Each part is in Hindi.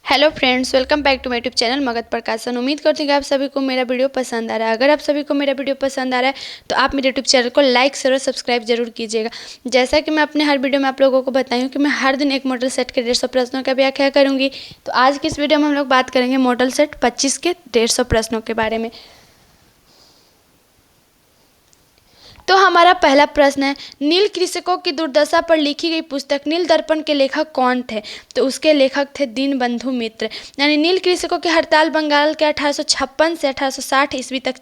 Hello friends, welcome back to my YouTube channel Magadh Prakashan. उम्मीद करती हूँ कि आप सभी को मेरा वीडियो पसंद आ रहा है। अगर आप सभी को मेरा वीडियो पसंद आ रहा है तो आप मेरे यूट्यूब चैनल को लाइक शेयर और सब्सक्राइब जरूर कीजिएगा। जैसा कि मैं अपने हर वीडियो में आप लोगों को बताई हूँ कि मैं हर दिन एक मॉडल सेट के 150 प्रश्नों का व्याख्या करूँगी। तो आज की इस वीडियो में हम लोग बात करेंगे मॉडल सेट 25 के 150 प्रश्नों के बारे में। तो हमारा पहला प्रश्न है, नील कृषकों की दुर्दशा पर लिखी गई पुस्तक नील दर्पण के लेखक कौन थे? तो उसके लेखक थे दीनबंधु मित्र। यानी नील कृषकों की हड़ताल बंगाल के 1856 से 1860 ईस्वी तक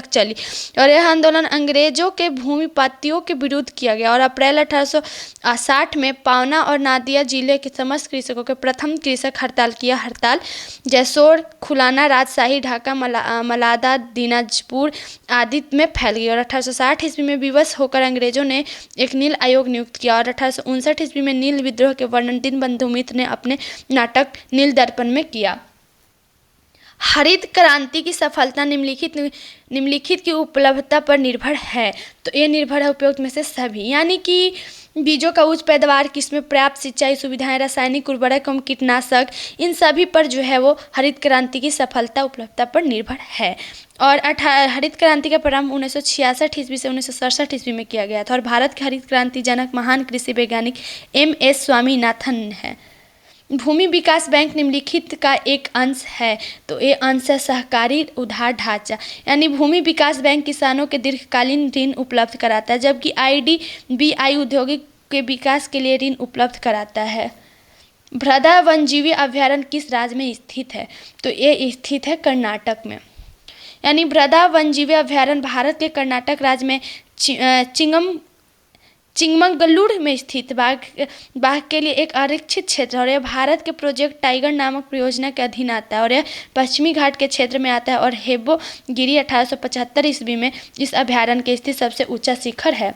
चली और यह आंदोलन अंग्रेजों के भूमिपतियों के विरुद्ध किया गया और अप्रैल 1860 में पावना और नादिया जिले के समस्त कृषकों के प्रथम कृषक हड़ताल किया। हड़ताल जैसोर, खुलाना, राजशाही, ढाका, मलादा, दिनाजपुर आदि में फैल गई और 1860 ईस्वी में विवश होकर अंग्रेजों ने एक नील आयोग नियुक्त किया और 1859 ईस्वी में नील विद्रोह के वर्णन दीनबंधु मित्र ने अपने नाटक नील दर्पण में किया। हरित क्रांति की सफलता निम्नलिखित की उपलब्धता पर निर्भर है। तो ये निर्भर है उपयुक्त में से सभी, यानी कि बीजों का उच्च पैदावार, किस्में पर्याप्त सिंचाई सुविधाएं, रासायनिक उर्वरक एवं कीटनाशक, इन सभी पर जो है वो हरित क्रांति की सफलता उपलब्धता पर निर्भर है। और हरित क्रांति का प्रारंभ 1966 ईस्वी से 1967 ईस्वी में किया गया था और भारत के हरित क्रांति जनक महान कृषि वैज्ञानिक MS स्वामीनाथन है। भूमि विकास बैंक निम्नलिखित का एक अंश है। तो ये अंश है सहकारी उधार ढांचा, यानी भूमि विकास बैंक किसानों के दीर्घकालीन ऋण उपलब्ध कराता है, जबकि IDBI औद्योगिक के विकास के लिए ऋण उपलब्ध कराता है। भ्रदा वन्यजीव अभयारण्य किस राज्य में स्थित है? तो ये स्थित है कर्नाटक में। यानी भ्रदा वन्यजीव अभयारण्य भारत के कर्नाटक राज्य में चिंगमगलूर में स्थित बाघ के लिए एक आरक्षित क्षेत्र है और यह भारत के प्रोजेक्ट टाइगर नामक परियोजना के अधीन आता है और यह पश्चिमी घाट के क्षेत्र में आता है और हेबो गिरी 1875 ईस्वी में इस अभयारण्य के स्थित सबसे ऊंचा शिखर है।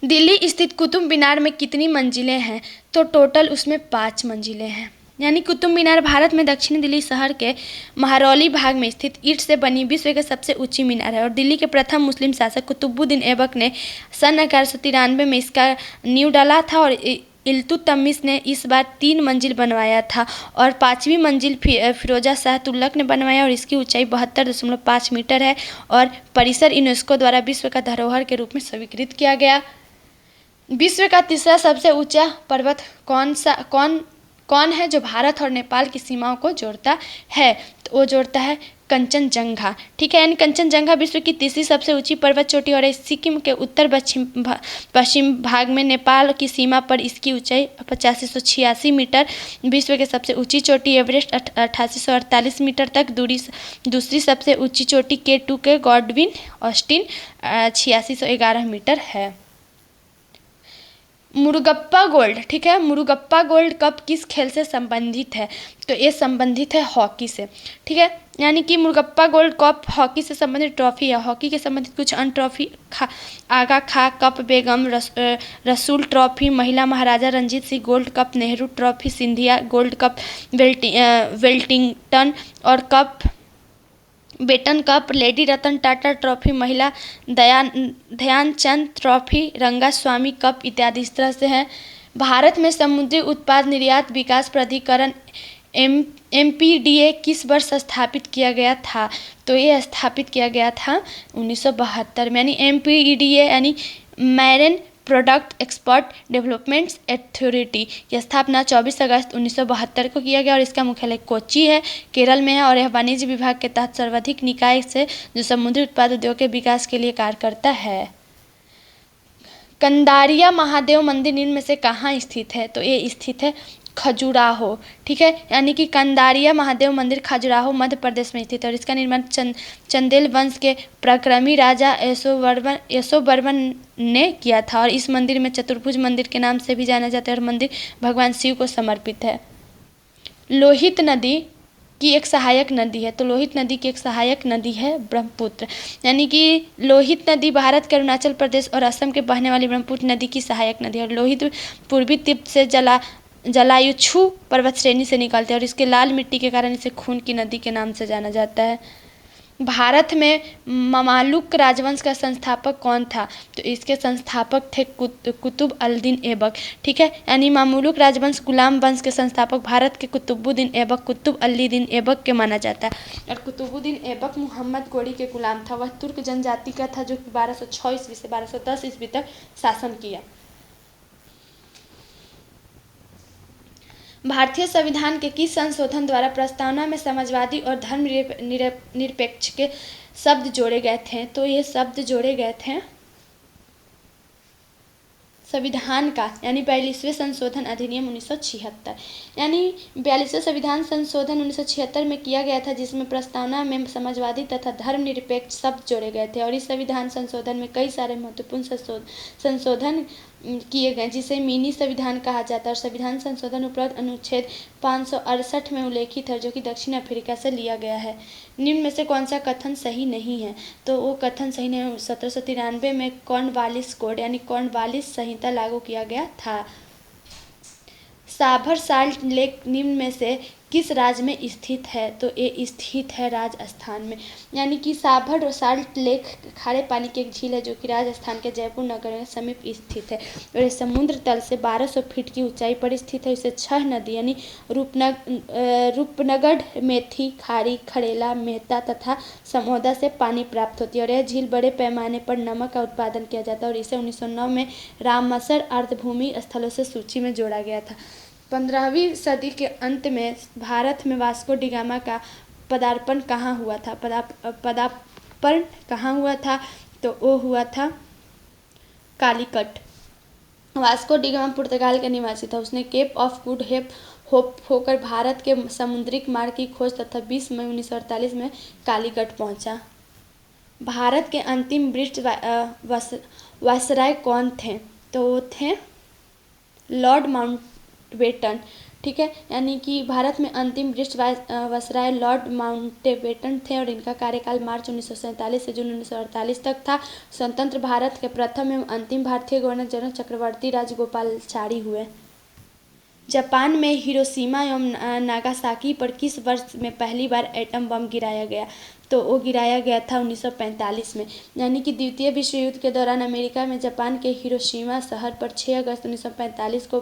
दिल्ली स्थित कुतुब मीनार में कितनी मंजिलें हैं? तो टोटल उसमें 5 मंजिलें हैं। यानी कुतुब मीनार भारत में दक्षिणी दिल्ली शहर के महरौली भाग में स्थित ईंट से बनी विश्व की सबसे ऊंची मीनार है और दिल्ली के प्रथम मुस्लिम शासक कुतुबुद्दीन ऐबक ने सन 1193 में इसका नींव डाला था और इल्तुतमिश ने इस बार 3 मंजिल बनवाया था और 5वीं मंजिल फिरोजा शाह तुगलक ने बनवाया और इसकी ऊंचाई 72.5 मीटर है और परिसर यूनेस्को द्वारा विश्व का धरोहर के रूप में स्वीकृत किया गया। विश्व का तीसरा सबसे ऊंचा पर्वत कौन है जो भारत और नेपाल की सीमाओं को जोड़ता है? तो वो जोड़ता है कंचनजंगा। ठीक है, यानी कंचनजंगा विश्व की तीसरी सबसे ऊंची पर्वत चोटी और सिक्किम के उत्तर पश्चिम भाग में नेपाल की सीमा पर इसकी ऊंचाई 8586 मीटर। विश्व की सबसे ऊंची चोटी एवरेस्ट 8848 मीटर तक। दूसरी सबसे ऊंची चोटी K2 के गॉडविन ऑस्टिन 8611 मीटर है। मुरुगप्पा गोल्ड, ठीक है, मुरुगप्पा गोल्ड कप किस खेल से संबंधित है? तो ये संबंधित है हॉकी से। ठीक है, यानी कि मुरुगप्पा गोल्ड कप हॉकी से संबंधित ट्रॉफी है। हॉकी के संबंधित कुछ अन्य ट्रॉफी आगा खा कप, बेगम रसूल ट्रॉफी, महिला Maharaja Ranjit Singh gold cup, Nehru trophy, Scindia gold cup, Wellington और cup, Beighton cup, lady Ratan Tata trophy, महिला ध्यानचंद ट्रॉफी, रंगास्वामी कप इत्यादि इस तरह से है। भारत में समुद्री उत्पाद निर्यात विकास प्राधिकरण MPDA किस वर्ष स्थापित किया गया था? तो ये स्थापित किया गया था 1972 में। यानी MPDA यानी marine product export development authority की स्थापना 24 अगस्त 1972 को किया गया और इसका मुख्यालय कोच्चि है, केरल में है और यह वाणिज्य विभाग के तहत सर्वाधिक निकाय से जो समुद्री उत्पाद उद्योग के विकास के लिए कार्य करता है। कंदारिया महादेव मंदिर निम्न में से कहाँ स्थित है? तो ये स्थित है खजुराहो। ठीक है, यानी कि कंदारिया महादेव मंदिर खजुराहो मध्य प्रदेश में स्थित है और इसका निर्माण चंदेल वंश के पराक्रमी राजा यशोवर्मन ने किया था और इस मंदिर में चतुर्भुज मंदिर के नाम से भी जाना जाता है और मंदिर भगवान शिव को समर्पित है। लोहित नदी की एक सहायक नदी है। तो लोहित नदी की एक सहायक नदी है ब्रह्मपुत्र। यानी कि लोहित नदी भारत के अरुणाचल प्रदेश और असम के बहने वाली ब्रह्मपुत्र नदी की सहायक नदी है और लोहित पूर्वी तिब्बत से जलायुच्छू पर्वत श्रेणी से निकलते हैं और इसके लाल मिट्टी के कारण इसे खून की नदी के नाम से जाना जाता है। भारत में ममालुक राजवंश का संस्थापक कौन था? तो इसके संस्थापक थे कुतुब अल दीन ऐबक। ठीक है, यानी ममालुक राजवंश गुलाम वंश के संस्थापक भारत के कुतुबुद्दीन ऐबक, कुतुब अली दीन ऐबक के माना जाता है। और कुतुबुद्दीन ऐबक मोहम्मद गोरी के गुलाम था। वह तुर्क जनजाति का था जो कि 1206 ईस्वी से 1210 ईस्वी तक शासन किया। भारतीय संविधान के किस संशोधन द्वारा प्रस्तावना में समाजवादी और धर्म निरपेक्ष के शब्द जोड़े गए थे? तो ये शब्द जोड़े गए थे संविधान का, यानी 42वें संशोधन अधिनियम 1976, यानी 42वें संविधान संशोधन 1976 में किया गया था, जिसमें प्रस्तावना में समाजवादी तथा धर्मनिरपेक्ष शब्द जोड़े गए थे। और इस संविधान संशोधन में कई सारे महत्वपूर्ण संशोधन किए गए, जिसे मिनी संविधान कहा जाता है। और संविधान संशोधन उपरोक्त अनुच्छेद 568 में उल्लेखित है, जो कि दक्षिण अफ्रीका से लिया गया है। निम्न में से कौन सा कथन सही नहीं है? तो वो कथन सही नहीं है। 1793 में कॉर्नवालिस कोड यानी कॉर्नवालिस संहिता लागू किया गया था। साभर साल्ट लेक निम्न में से किस राज्य में स्थित है? तो ये स्थित है राजस्थान में, यानी कि साभर और साल्ट लेक खारे पानी की एक झील है, जो कि राजस्थान के जयपुर नगर के समीप स्थित है। और ये समुद्र तल से 1200 फीट की ऊंचाई पर स्थित है। इसे 6 नदी यानी रूपनगढ़, मेथी, खारी, खड़ेला, मेहता तथा समोदा से पानी प्राप्त होती है। और यह झील बड़े पैमाने पर नमक का उत्पादन किया जाता है। और इसे 1909 में रामसर अर्धभूमि स्थलों से सूची में जोड़ा गया था। 15वीं सदी के अंत में भारत में वास्को डी गामा का पदार्पण कहाँ हुआ था? पदार्पण कहाँ हुआ था? तो वो हुआ था कालीकट। वास्को डी गामा पुर्तगाल का निवासी था। उसने केप ऑफ गुड होप होकर भारत के समुद्रिक मार्ग की खोज तथा 20 मई 1948 में कालीकट पहुंचा। भारत के अंतिम ब्रिटिश वायसराय कौन थे? तो वो थे लॉर्ड माउंटबेटन। ठीक है, यानी कि भारत में अंतिम ब्रिटिश वायसराय लॉर्ड माउंटबेटन थे। और इनका कार्यकाल मार्च 1947 से जून 1948 तक था। स्वतंत्र भारत के प्रथम एवं अंतिम भारतीय गवर्नर जनरल चक्रवर्ती राजगोपालाचारी हुए। जापान में हिरोशिमा एवं नागासाकी पर किस वर्ष में पहली बार एटम बम गिराया गया? तो वो गिराया गया था 1945 में, यानी कि द्वितीय विश्व युद्ध के दौरान अमेरिका में जापान के हिरोशिमा शहर पर 6 अगस्त 1945 को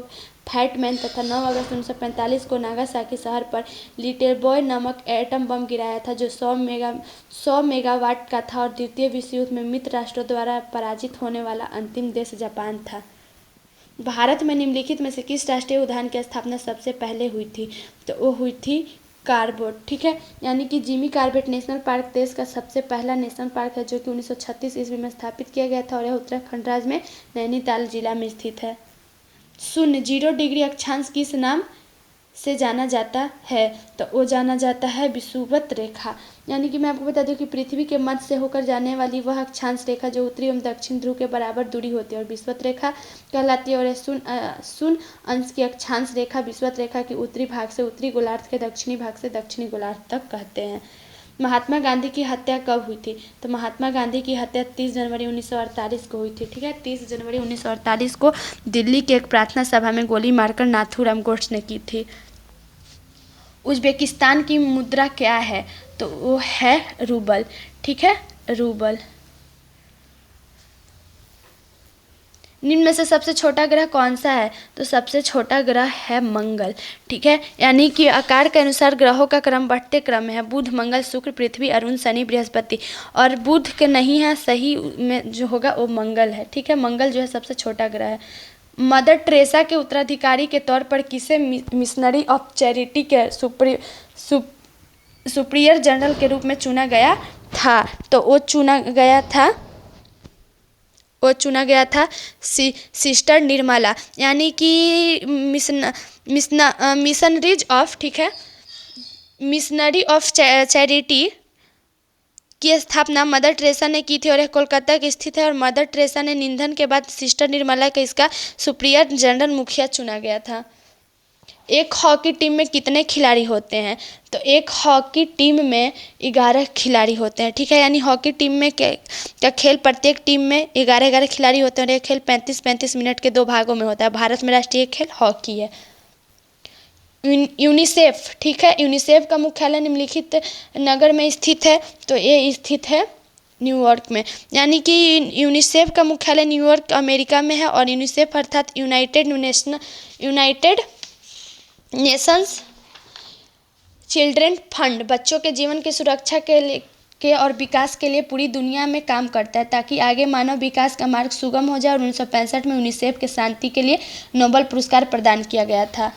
फैट मैन तथा 9 अगस्त 1945 को नागासाकी शहर पर लिटिल बॉय नामक एटम बम गिराया था, जो 100 मेगावाट का था। और द्वितीय विश्व युद्ध में मित्र राष्ट्रों द्वारा पराजित होने वाला अंतिम देश जापान था। भारत में निम्नलिखित में से किस राष्ट्रीय उद्यान की स्थापना सबसे पहले हुई थी? तो वो हुई थी कार्बेट। ठीक है, यानी कि जिमी कार्बेट नेशनल पार्क देश का सबसे पहला नेशनल पार्क है, जो कि 1936 ईस्वी में स्थापित किया गया था। और यह उत्तराखंड राज्य में नैनीताल जिला में स्थित है। 0 डिग्री अक्षांश किस नाम से जाना जाता है? तो वो जाना जाता है विषुवत रेखा। यानी कि मैं आपको बता दूं कि पृथ्वी के मध्य से होकर जाने वाली वह अक्षांश रेखा जो उत्तरी एवं दक्षिण ध्रुव के बराबर दूरी होती है और विषुवत रेखा कहलाती है। और शून्य अंश की अक्षांश रेखा विषुवत रेखा के उत्तरी भाग से उत्तरी गोलार्ध के दक्षिणी भाग से दक्षिणी गोलार्ध तक कहते हैं। महात्मा गांधी की हत्या कब हुई थी? तो महात्मा गांधी की हत्या 30 जनवरी 1948 को हुई थी। ठीक है, 30 जनवरी 1948 को दिल्ली के एक प्रार्थना सभा में गोली मारकर नाथूराम गोड्से ने की थी। उज्बेकिस्तान की मुद्रा क्या है? तो वो है रूबल। ठीक है, रूबल। निम्न में से सबसे छोटा ग्रह कौन सा है? तो सबसे छोटा ग्रह है मंगल। ठीक है, यानी कि आकार के अनुसार ग्रहों का क्रम बढ़ते क्रम में है। बुध, मंगल, शुक्र, पृथ्वी, अरुण, शनि, बृहस्पति। और बुध के नहीं है, सही में जो होगा वो मंगल है। ठीक है, मंगल जो है सबसे छोटा ग्रह है। मदर टेरेसा के उत्तराधिकारी के तौर पर किसे मिशनरी ऑफ चैरिटी के सुप्रियर जनरल के रूप में चुना गया था? तो वो चुना गया था सिस्टर निर्मला, यानी कि मिशनरीज ऑफ, ठीक है, मिशनरी ऑफ चैरिटी की स्थापना मदर टेरेसा ने की थी। और यह कोलकाता की स्थित है। और मदर टेरेसा ने निधन के बाद सिस्टर निर्मला के इसका सुप्रियर जनरल मुखिया चुना गया था। एक हॉकी टीम में कितने खिलाड़ी होते हैं? तो एक हॉकी टीम में 11 खिलाड़ी होते हैं। ठीक है, यानी हॉकी टीम में का खेल प्रत्येक टीम में 11 खिलाड़ी होते हैं। और यह खेल 35-35 मिनट के 2 भागों में होता है। भारत में राष्ट्रीय खेल हॉकी है। यूनिसेफ, ठीक है। यूनिसेफ का मुख्यालय निम्नलिखित नगर में स्थित है, तो ये स्थित है न्यूयॉर्क में। यानी कि यूनिसेफ का मुख्यालय न्यूयॉर्क अमेरिका में है, और यूनिसेफ अर्थात यूनाइटेड नेशंस चिल्ड्रेन फंड बच्चों के जीवन की सुरक्षा के और विकास के लिए पूरी दुनिया में काम करता है, ताकि आगे मानव विकास का मार्ग सुगम हो जाए। और 1965 में यूनिसेफ के शांति के लिए नोबेल पुरस्कार प्रदान किया गया था।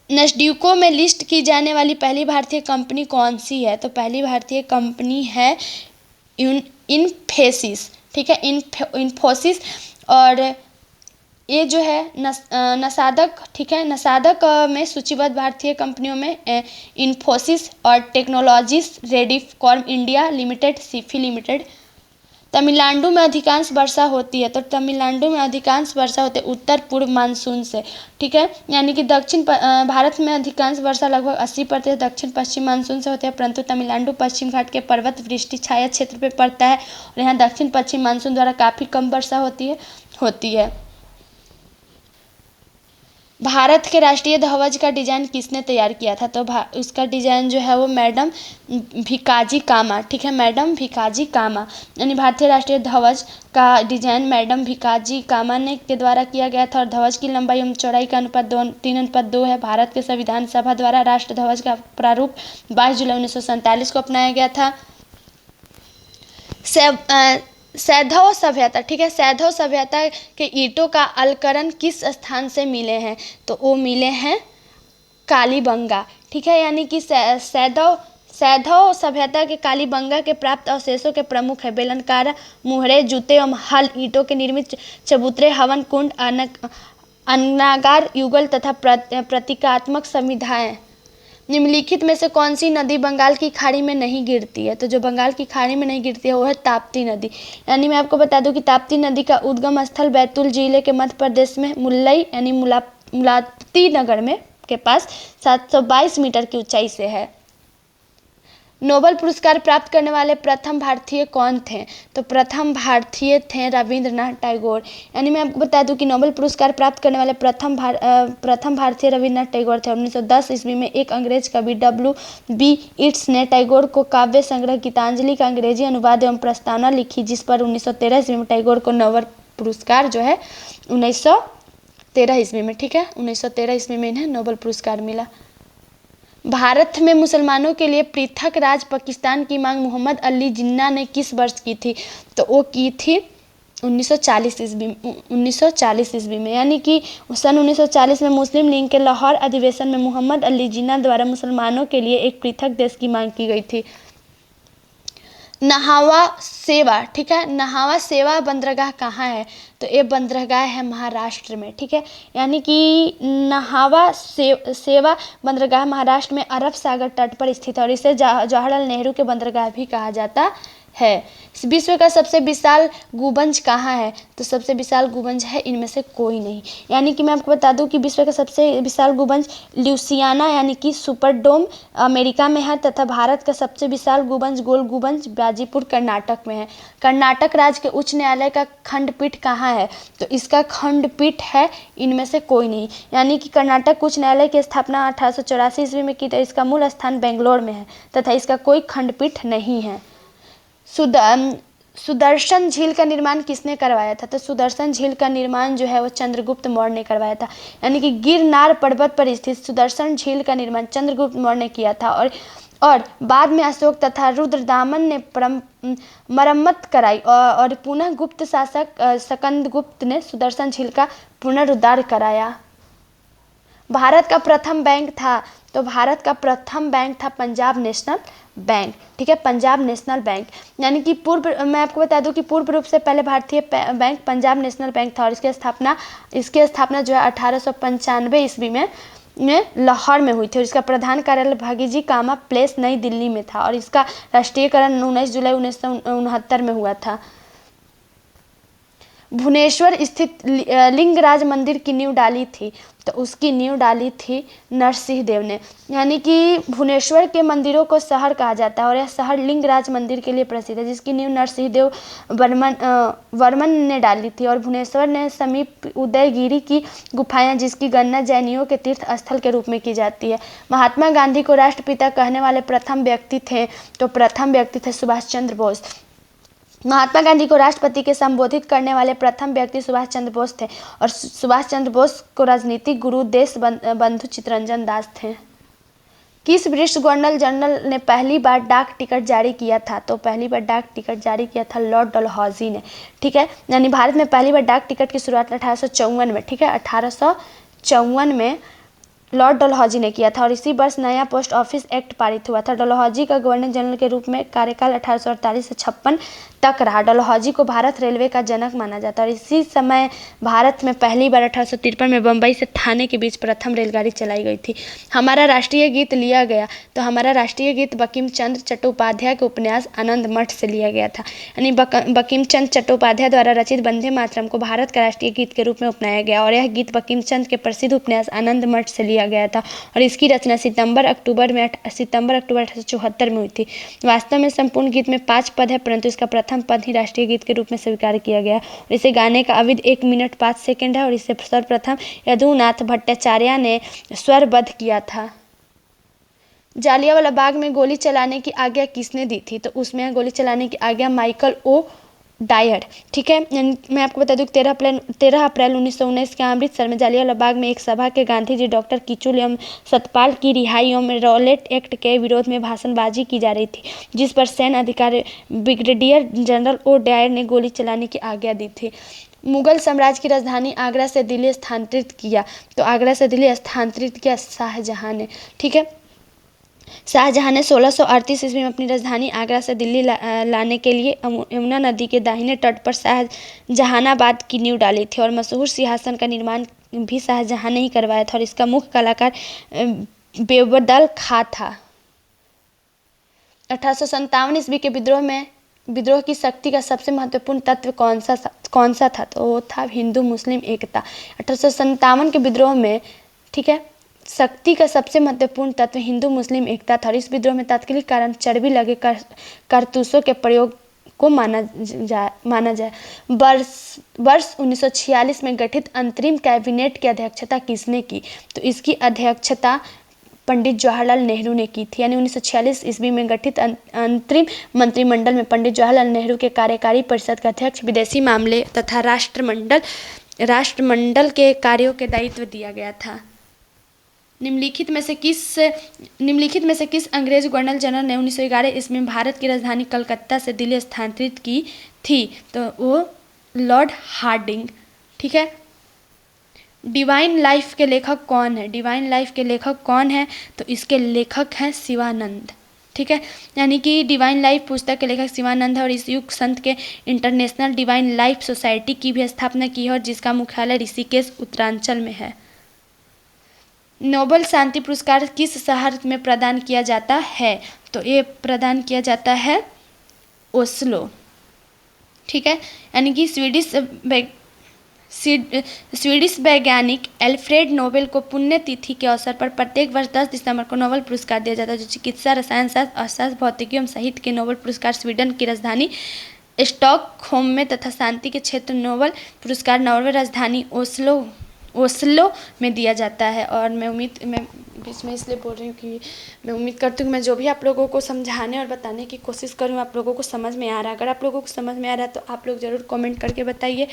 नस्ड्यूको में लिस्ट की जाने वाली पहली भारतीय कंपनी कौन सी है? तो पहली भारतीय कंपनी है इन्फोसिस, ठीक है, इन्फोसिस। और ये जो है नसादक, ठीक है, नसादक में सूचीबद्ध भारतीय कंपनियों में इन्फोसिस और टेक्नोलॉजीज रेडिकॉर्प India limited, Sify limited. Tamil Nadu में अधिकांश वर्षा होती है, तो तमिलनाडु में अधिकांश वर्षा होती है उत्तर पूर्व मानसून से, ठीक है। यानी कि दक्षिण भारत में अधिकांश वर्षा लगभग 80% दक्षिण पश्चिम मानसून से होती है, परंतु तमिलनाडु पश्चिम घाट के पर्वत वृष्टि छाया क्षेत्र पे पड़ता है, और यहाँ दक्षिण पश्चिम मानसून द्वारा काफ़ी कम वर्षा होती है। भारत के राष्ट्रीय ध्वज का डिज़ाइन किसने तैयार किया था? तो उसका डिज़ाइन जो है वो मैडम भिकाजी कामा, ठीक है, मैडम भिकाजी कामा। यानी भारतीय राष्ट्रीय ध्वज का डिज़ाइन मैडम भिकाजी कामा ने के द्वारा किया गया था। और ध्वज की लंबाई एवं चौड़ाई का अनुपात 3:2 है। भारत के संविधान सभा द्वारा राष्ट्र ध्वज का प्रारूप 22 जुलाई 1947 को अपनाया गया था। सैंधव सभ्यता, ठीक है, सैंधव सभ्यता के ईंटों का अलकरण किस स्थान से मिले हैं? तो वो मिले हैं कालीबंगा, ठीक है। यानी कि सैंधव सभ्यता के कालीबंगा के प्राप्त अवशेषों के प्रमुख है बेलनकारा, मुहरे, जूते एवं हल ईंटों के निर्मित चबूतरे, हवन कुंड, अन्नागार, युगल तथा प्रतीकात्मक संविधाएं। निम्नलिखित में से कौन सी नदी बंगाल की खाड़ी में नहीं गिरती है? तो जो बंगाल की खाड़ी में नहीं गिरती है वो है ताप्ती नदी। यानी मैं आपको बता दूं कि ताप्ती नदी का उद्गम स्थल बैतूल जिले के मध्य प्रदेश में मुल्लई यानी मुलाती नगर में के पास 722 मीटर की ऊंचाई से है। नोबेल पुरस्कार प्राप्त करने वाले प्रथम भारतीय कौन थे? तो प्रथम भारतीय थे रविंद्रनाथ टैगोर। यानी मैं आपको बता दूं कि नोबेल पुरस्कार प्राप्त करने वाले प्रथम भारतीय रविंद्रनाथ टैगोर थे। 1910 ईस्वी में एक अंग्रेज कवि W.B. येट्स ने टैगोर को काव्य संग्रह गीतांजलि का अंग्रेजी अनुवाद एवं प्रस्तावना लिखी, जिस पर 1913 ईस्वी में टैगोर को नोबेल पुरस्कार जो है 1913 ईस्वी में, ठीक है, 1913 ईस्वी में इन्हें नोबेल पुरस्कार मिला। भारत में मुसलमानों के लिए पृथक राज्य पाकिस्तान की मांग मोहम्मद अली जिन्ना ने किस वर्ष की थी? तो वो की थी 1940 ईस्वी में। यानी कि सन 1940 में मुस्लिम लीग के लाहौर अधिवेशन में मोहम्मद अली जिन्ना द्वारा मुसलमानों के लिए एक पृथक देश की मांग की गई थी। नहावा सेवा, ठीक है, नहावा सेवा बंदरगाह कहाँ है? तो ये बंदरगाह है महाराष्ट्र में, ठीक है। यानी कि नहावा सेवा बंदरगाह महाराष्ट्र में अरब सागर तट पर स्थित है, और इसे जवाहरलाल नेहरू के बंदरगाह भी कहा जाता है। विश्व का सबसे विशाल गुंबज कहाँ है? तो सबसे विशाल गुंबज है इनमें से कोई नहीं। यानी कि मैं आपको बता दूं कि विश्व का सबसे विशाल गुंबज ल्यूसियाना यानी कि सुपरडोम अमेरिका में है, तथा भारत का सबसे विशाल गुंबज गोल गुंबज बाजीपुर कर्नाटक में है। कर्नाटक राज्य के उच्च न्यायालय का खंडपीठ कहाँ है? तो इसका खंडपीठ है इनमें से कोई नहीं। यानी कि कर्नाटक उच्च न्यायालय की स्थापना 1884 ईस्वी में की, तो इसका मूल स्थान बेंगलोर में है, तथा इसका कोई खंडपीठ नहीं है। सुदर्शन झील का निर्माण किसने करवाया था? तो सुदर्शन झील का निर्माण जो है वो चंद्रगुप्त मौर्य ने करवाया था। यानी कि गिरनार पर्वत पर स्थित सुदर्शन झील का निर्माण चंद्रगुप्त मौर्य ने किया था, और बाद में अशोक तथा रुद्रदामन ने मरम्मत कराई, और पुनः गुप्त शासक स्कंदगुप्त ने सुदर्शन झील का पुनरुद्धार कराया। भारत का प्रथम बैंक था, तो भारत का प्रथम बैंक था पंजाब नेशनल बैंक, ठीक है, पंजाब नेशनल बैंक। यानी कि मैं आपको बता दूं कि पूर्व रूप से पहले भारतीय बैंक पंजाब नेशनल बैंक था, और इसकी स्थापना जो है 1895 ईस्वी में लाहौर में हुई थी, और इसका प्रधान कार्यालय भागीजी कामा प्लेस नई दिल्ली में था, और इसका राष्ट्रीयकरण 19 जुलाई 1969 में हुआ था। भुवनेश्वर स्थित लिंगराज मंदिर की नींव डाली थी? तो उसकी नींव डाली थी नरसिंह देव ने। यानी कि भुवनेश्वर के मंदिरों को शहर कहा जाता है और यह शहर लिंगराज मंदिर के लिए प्रसिद्ध है, जिसकी नींव नरसिंह देव वर्मन ने डाली थी। और भुवनेश्वर ने समीप उदयगिरी की गुफाएं, जिसकी गणना जैनियों के तीर्थ स्थल के रूप में की जाती है। महात्मा गांधी को राष्ट्रपिता कहने वाले प्रथम व्यक्ति थे? तो प्रथम व्यक्ति थे सुभाष चंद्र बोस। महात्मा गांधी को राष्ट्रपति के संबोधित करने वाले प्रथम व्यक्ति सुभाष चंद्र बोस थे और सुभाष चंद्र बोस को राजनीतिक गुरु देश बंधु चित्तरंजन दास थे। किस ब्रिटिश गवर्नर जनरल ने पहली बार डाक टिकट जारी किया था? तो पहली बार डाक टिकट जारी किया था लॉर्ड डलहौजी ने। ठीक है, यानी भारत में पहली बार डाक टिकट की शुरुआत 1854 में, ठीक है, 1854 में लॉर्ड डलहौजी ने किया था और इसी वर्ष नया पोस्ट ऑफिस एक्ट पारित हुआ था। डलहौजी का गवर्नर जनरल के रूप में कार्यकाल 1848 से 56 तक रहा। डलहौजी को भारत रेलवे का जनक माना जाता है और इसी समय भारत में पहली बार 1853 में बम्बई से ठाणे के बीच प्रथम रेलगाड़ी चलाई गई थी। हमारा राष्ट्रीय गीत लिया गया? तो हमारा राष्ट्रीय गीत बंकिम चंद्र चट्टोपाध्याय के उपन्यास आनंद मठ से लिया गया था। यानी बंकिम चंद्र चट्टोपाध्याय द्वारा रचित वंदे मातरम को भारत का राष्ट्रीय गीत के रूप में अपनाया गया और यह गीत बंकिम चंद्र के प्रसिद्ध उपन्यास आनंद मठ से लिया गया था और इसकी रचना सितंबर अक्टूबर 1874 में हुई थी। वास्तव में संपूर्ण गीत में 5 पद है, परंतु इसका प्रथम पद ही राष्ट्रीय गीत के रूप में स्वीकार किया गया और इसे गाने का अवधि 1 मिनट 5 सेकंड है और इसे सर्वप्रथम यदुनाथ भट्टाचार्य ने स्वरबद्ध किया था। जालियांवाला बाग में गोली चलाने की आज्ञा किसने दी थी? तो उसमें गोली चलाने की आज्ञा माइकल ओ डायर। ठीक है, मैं आपको बता दूं 13 अप्रैल 1919 के अमृतसर में जालियांवाला बाग में एक सभा के गांधी जी डॉक्टर किचलू एवं सतपाल की रिहाई एवं रॉलेट एक्ट के विरोध में भाषणबाजी की जा रही थी, जिस पर सैन्य अधिकारी ब्रिगेडियर जनरल ओ डायर ने गोली चलाने की आज्ञा दी थी। मुगल साम्राज्य की राजधानी आगरा से दिल्ली स्थानांतरित किया? तो आगरा से दिल्ली स्थानांतरित किया शाहजहां ने। ठीक है, शाहजहां ने 1638 ईस्वी में अपनी राजधानी आगरा से दिल्ली लाने के लिए यमुना नदी के दाहिने तट पर शाहजहानाबाद की नींव डाली थी और मशहूर सिंहासन का निर्माण भी शाहजहां ने ही करवाया था और इसका मुख्य कलाकार बेबदल खां था। 1857 ईस्वी के विद्रोह की शक्ति का सबसे महत्वपूर्ण तत्व कौन सा था? तो वो था हिंदू मुस्लिम एकता। 1857 के विद्रोह में, ठीक है, शक्ति का सबसे महत्वपूर्ण तत्व हिंदू मुस्लिम एकता था और इस विद्रोह में तात्कालिक कारण चर्बी लगे कारतूसों के प्रयोग को माना जाए। वर्ष 1946 में गठित अंतरिम कैबिनेट की अध्यक्षता किसने की? तो इसकी अध्यक्षता पंडित जवाहरलाल नेहरू ने की थी। यानी 1946 ईस्वी में गठित अंतरिम मंत्रिमंडल में पंडित जवाहरलाल नेहरू के कार्यकारी परिषद का अध्यक्ष, विदेशी मामले तथा राष्ट्रमंडल के कार्यों के दायित्व दिया गया था। निम्नलिखित में से किस अंग्रेज गवर्नर जनरल ने 1911 ईस्वी में भारत की राजधानी कलकत्ता से दिल्ली स्थानांतरित की थी? तो वो लॉर्ड हार्डिंग। ठीक है, डिवाइन लाइफ के लेखक कौन है? डिवाइन लाइफ के लेखक कौन है? तो इसके लेखक हैं शिवानंद। ठीक है, यानी कि डिवाइन लाइफ पुस्तक के लेखक शिवानंद है और इस युग संत के इंटरनेशनल डिवाइन लाइफ सोसाइटी की भी स्थापना की है और जिसका मुख्यालय ऋषिकेश उत्तरांचल में है। नोबेल शांति पुरस्कार किस शहर में प्रदान किया जाता है? तो ये प्रदान किया जाता है ओस्लो। ठीक है, यानी कि स्वीडिश वैज्ञानिक एल्फ्रेड नोबेल को पुण्यतिथि के अवसर पर प्रत्येक वर्ष 10 दिसंबर को नोबेल पुरस्कार दिया जाता है, जो चिकित्सा, रसायन शास्त्र, अर्थशास्त्र, भौतिकी एवं साहित्य के नोबेल पुरस्कार स्वीडन की राजधानी स्टॉकहोम में तथा शांति के क्षेत्र नोबेल पुरस्कार नॉर्वे राजधानी ओस्लो में दिया जाता है। और मैं बीच में इसलिए बोल रही हूँ कि मैं उम्मीद करती हूँ मैं जो भी आप लोगों को समझाने और बताने की कोशिश करूँ आप लोगों को समझ में आ रहा है। अगर आप लोगों को समझ में आ रहा है तो आप लोग ज़रूर कमेंट करके बताइए।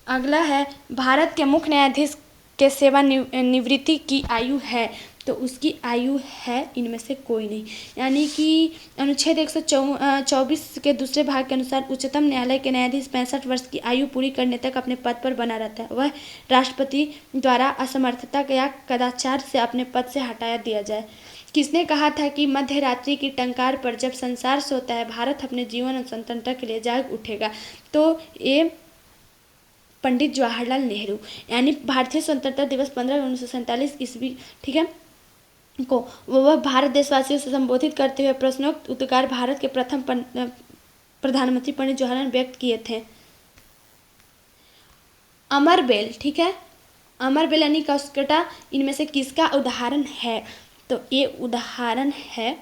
अगला है, भारत के मुख्य न्यायाधीश के सेवानिवृत्ति की आयु है? तो उसकी आयु है इनमें से कोई नहीं। यानी कि अनुच्छेद 124 के दूसरे भाग के अनुसार उच्चतम न्यायालय के न्यायाधीश 65 वर्ष की आयु पूरी करने तक अपने पद पर बना रहता है। वह राष्ट्रपति द्वारा असमर्थता या कदाचार से अपने पद से हटाया दिया जाए। किसने कहा था कि मध्य रात्रि की टंकार पर जब संसार सोता है भारत अपने जीवन और स्वतंत्रता के लिए जाग उठेगा? तो ये पंडित जवाहरलाल नेहरू। यानी भारतीय स्वतंत्रता दिवस 15/1947 ईस्वी, ठीक है, को वह भारत देशवासियों से संबोधित करते हुए प्रश्नोक्त उद्गार भारत के प्रथम प्रधानमंत्री पंडित जवाहरलाल व्यक्त किए थे। अमरबेल, ठीक है, अमरबेल यानी कस्केटा इनमें से किसका उदाहरण है? तो ये उदाहरण है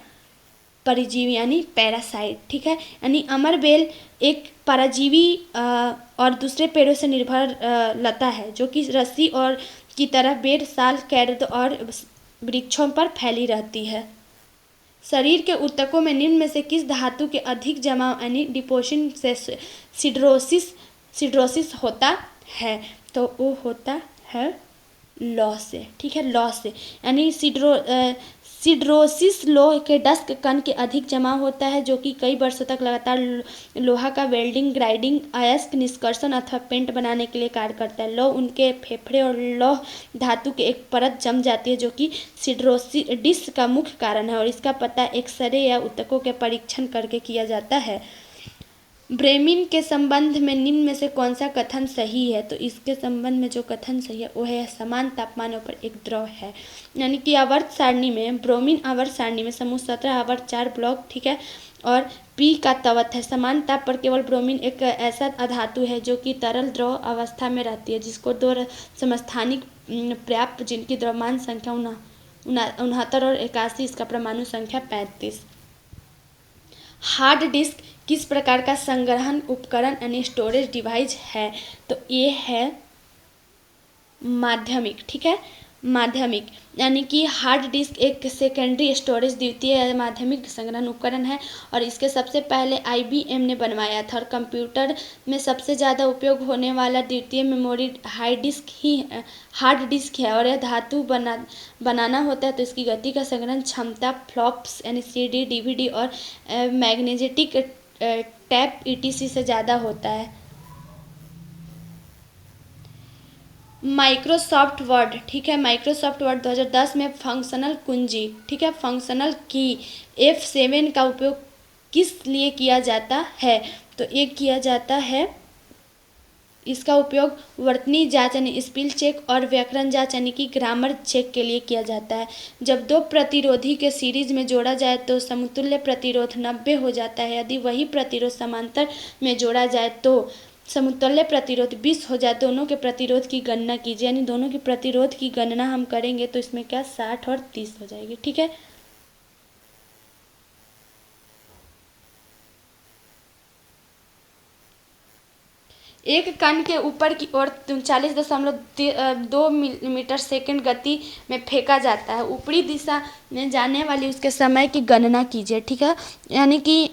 परजीवी यानी पैरासाइट, ठीक है। यानी अमरबेल एक परजीवी और दूसरे पेड़ों से निर्भर लता है जो कि रस्सी और की तरह बेर, साल, कैरद और वृक्षों पर फैली रहती है। शरीर के ऊतकों में निम्न में से किस धातु के अधिक जमाव यानी डिपोजिशन से सिड्रोसिस होता है? तो वो होता है लौह से, ठीक है, लौह से। यानी सिड्रोसिस लोह के डस्क कण के अधिक जमा होता है जो कि कई वर्षों तक लगातार लोहा का वेल्डिंग, ग्राइंडिंग, अयस्क निष्कर्षण अथवा पेंट बनाने के लिए कार्य करता है। लौह उनके फेफड़े और लौह धातु के एक परत जम जाती है जो कि सिड्रोसिस का मुख्य कारण है और इसका पता एक्सरे या ऊतकों के परीक्षण करके किया जाता है। ब्रेमिन के संबंध में निम्न में से कौन सा कथन सही है? तो इसके संबंध में जो कथन सही है वो है समान तापमानों पर एक द्रव है। यानी कि आवर्त सारणी में ब्रोमीन आवर्त सारणी में समूह 17 आवर्त 4 ब्लॉक, ठीक है, और पी का तवत है। समान ताप पर केवल ब्रोमीन एक ऐसा अधातु है जो कि तरल द्रव अवस्था में रहती है जिसको दो समस्थानिक पर्याप्त जिनकी द्रव्यमान संख्या 69 और 81, इसका परमाणु संख्या 35। हार्ड डिस्क किस प्रकार का संग्रहण उपकरण यानी स्टोरेज डिवाइस है? तो ये है माध्यमिक, ठीक है, माध्यमिक। यानी कि हार्ड डिस्क एक सेकेंडरी स्टोरेज द्वितीय माध्यमिक संग्रहण उपकरण है और इसके सबसे पहले IBM ने बनवाया था और कंप्यूटर में सबसे ज़्यादा उपयोग होने वाला द्वितीय मेमोरी हार्ड डिस्क है और यह धातु बनाना होता है तो इसकी गति का संग्रहण क्षमता फ्लॉप्स यानी CD, DVD और मैग्नेटिक टैप ETC से ज़्यादा होता है। माइक्रोसॉफ्ट वर्ड, ठीक है, माइक्रोसॉफ्ट वर्ड 2010 में फंक्शनल कुंजी, ठीक है, फंक्शनल की F7 का उपयोग किस लिए किया जाता है? तो ये किया जाता है, इसका उपयोग वर्तनी जांच यानी स्पेल चेक और व्याकरण जांच यानी कि ग्रामर चेक के लिए किया जाता है। जब दो प्रतिरोधी के सीरीज में जोड़ा जाए तो समतुल्य प्रतिरोध 90 हो जाता है। यदि वही प्रतिरोध समांतर में जोड़ा जाए तो समतुल्य प्रतिरोध 20 हो जाए। दोनों के प्रतिरोध की गणना कीजिए, यानी दोनों के प्रतिरोध की गणना हम करेंगे तो इसमें क्या 60 और 30 हो जाएगी, ठीक है। एक कण के ऊपर की ओर 39.2 मीटर सेकंड गति में फेंका जाता है। ऊपरी दिशा में जाने वाली उसके समय की गणना कीजिए, ठीक है। यानी कि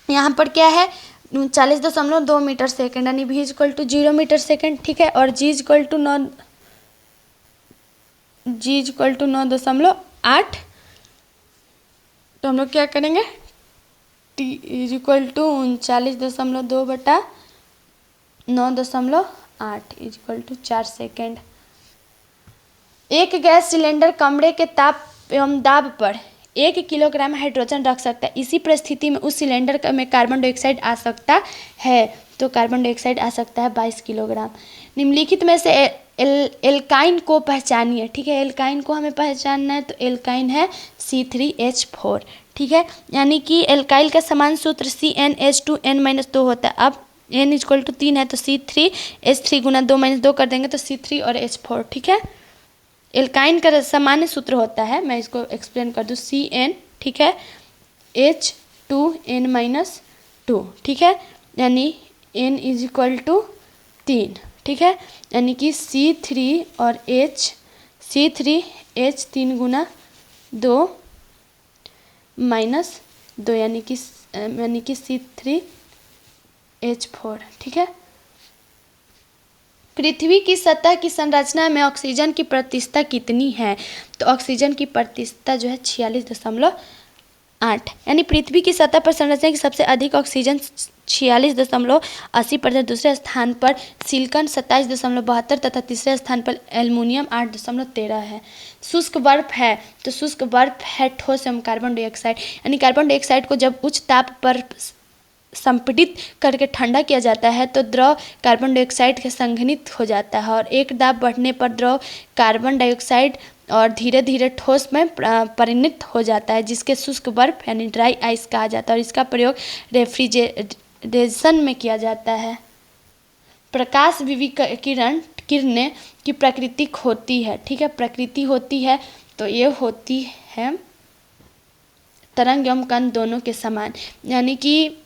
यहाँ पर क्या है 39.2 मीटर सेकंड यानी v = 0 मीटर सेकंड, ठीक है, और g = 9.8। तो हम लोग क्या करेंगे t = 39.2/9.8 = 4 सेकेंड। एक गैस सिलेंडर कमरे के ताप एवं दाब पर 1 किलोग्राम हाइड्रोजन रख सकता है। इसी परिस्थिति में उस सिलेंडर में कार्बन डाइऑक्साइड आ सकता है। तो कार्बन डाइऑक्साइड आ सकता है 22 किलोग्राम। निम्नलिखित में से एल्काइन को पहचानिए, ठीक है, एल्काइन को हमें पहचानना है। तो एल्काइन है C3H4, ठीक है। यानी कि एल्काइल का समान सूत्र CnH2n-2 होता है। अब n = 3 है तो C3H3 × 2 - 2 कर देंगे तो C3 और H4, ठीक है। एल्काइन का सामान्य सूत्र होता है, मैं इसको एक्सप्लेन कर दूँ, Cn, ठीक है, H2n-2, ठीक है, यानी n = 3, ठीक है। यानी कि C3 और C3H3 × 2 - 2 यानी कि C3H4, ठीक है। पृथ्वी की सतह की संरचना में ऑक्सीजन की प्रतिशतता कितनी है? तो ऑक्सीजन की प्रतिशतता जो है 46.8, यानी पृथ्वी की सतह पर संरचना की सबसे अधिक ऑक्सीजन 46.80%, दूसरे स्थान पर सिलिकॉन 27.72 तथा तीसरे स्थान पर एल्युमिनियम 8.13 है। शुष्क बर्फ है तो शुष्क बर्फ है ठोस एवं कार्बन डाइऑक्साइड, यानी कार्बन डाइऑक्साइड को जब उच्च ताप पर संपीड़ित करके ठंडा किया जाता है तो द्रव कार्बन डाइऑक्साइड के संघनित हो जाता है और एक दाब बढ़ने पर द्रव कार्बन डाइऑक्साइड और धीरे धीरे ठोस में परिणत हो जाता है जिसके शुष्क बर्फ यानी ड्राई आइस कहा जाता है और इसका प्रयोग रेफ्रिजरेशन में किया जाता है। प्रकाश किरणें की प्राकृतिक होती है, ठीक है, प्रकृति होती है, तो ये होती है तरंग एवं कण दोनों के समान। यानी कि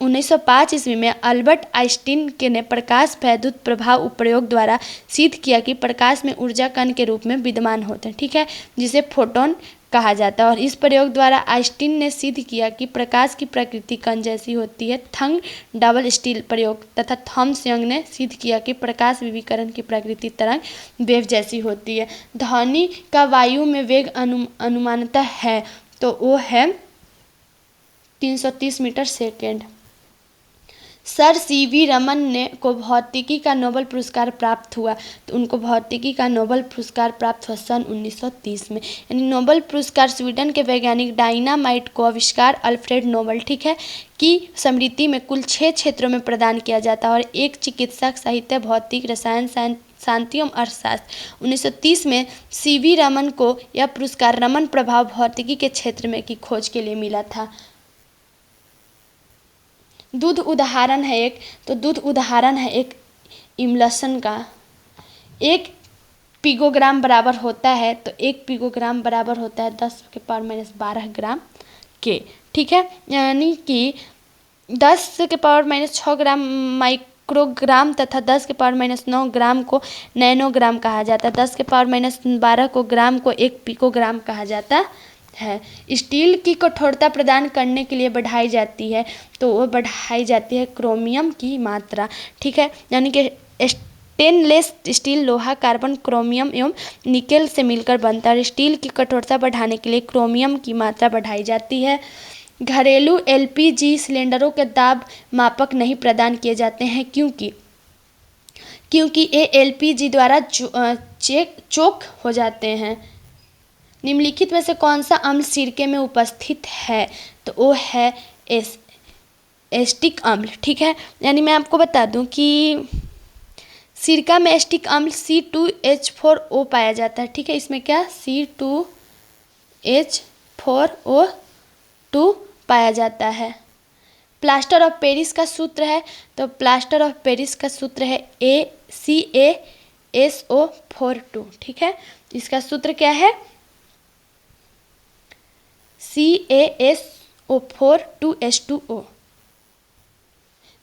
1905 ईस्वी में अल्बर्ट आइंस्टीन के ने प्रकाश वैद्युत प्रभाव प्रयोग द्वारा सिद्ध किया कि प्रकाश में ऊर्जा कण के रूप में विद्यमान होते हैं, ठीक है, जिसे फोटोन कहा जाता है। और इस प्रयोग द्वारा आइंस्टीन ने सिद्ध किया कि प्रकाश की प्रकृति कण जैसी होती है। थंग डबल स्लिट प्रयोग तथा थॉमस यंग ने सिद्ध किया कि प्रकाश विकिरण की प्रकृति तरंग वेव जैसी होती है। ध्वनि का वायु में वेग अनुमानतः है, तो वो है 330 metre second. Sir CV Raman ने को भौतिकी का नोबेल पुरस्कार प्राप्त हुआ, तो उनको भौतिकी का नोबेल पुरस्कार प्राप्त हुआ सन 1930 में। यानी नोबेल पुरस्कार स्वीडन के वैज्ञानिक डायनामाइट को आविष्कार अल्फ्रेड नोबेल, ठीक है, की स्मृति में कुल 6 क्षेत्रों में प्रदान किया जाता है और एक चिकित्सक, साहित्य, भौतिक, रसायन, शांति एवं अर्थशास्त्र। 1930 में सीवी रमन को यह पुरस्कार रमन प्रभाव भौतिकी के क्षेत्र में की खोज के लिए मिला था। दूध उदाहरण है एक, तो दूध उदाहरण है एक इमल्शन का। 1 पिकोग्राम बराबर होता है, तो 1 पिकोग्राम बराबर होता है 10⁻12 ग्राम के, ठीक है, यानी कि 10⁻6 ग्राम माइक्रोग्राम तथा 10⁻9 ग्राम को नैनोग्राम कहा जाता है। 10⁻12 को ग्राम को 1 पिकोग्राम कहा जाता है। स्टील की कठोरता प्रदान करने के लिए बढ़ाई जाती है, तो वो बढ़ाई जाती है क्रोमियम की मात्रा, ठीक है, यानी कि स्टेनलेस स्टील लोहा, कार्बन, क्रोमियम एवं निकेल से मिलकर बनता है। स्टील की कठोरता बढ़ाने के लिए क्रोमियम की मात्रा बढ़ाई जाती है। घरेलू एलपीजी सिलेंडरों के दाब मापक नहीं प्रदान किए जाते हैं, क्योंकि ये एलपीजी द्वारा चोक हो जाते हैं। निम्नलिखित में से कौन सा अम्ल सिरके में उपस्थित है, तो वो है एस्टिक अम्ल, ठीक है। यानी मैं आपको बता दूं कि सिरका में एस्टिक अम्ल C2H4O पाया जाता है, ठीक है। इसमें क्या C2H4O2 पाया जाता है। प्लास्टर ऑफ पेरिस का सूत्र है, तो प्लास्टर ऑफ पेरिस का सूत्र है CaSO42, ठीक है। इसका सूत्र क्या है CaSO4 2H2O।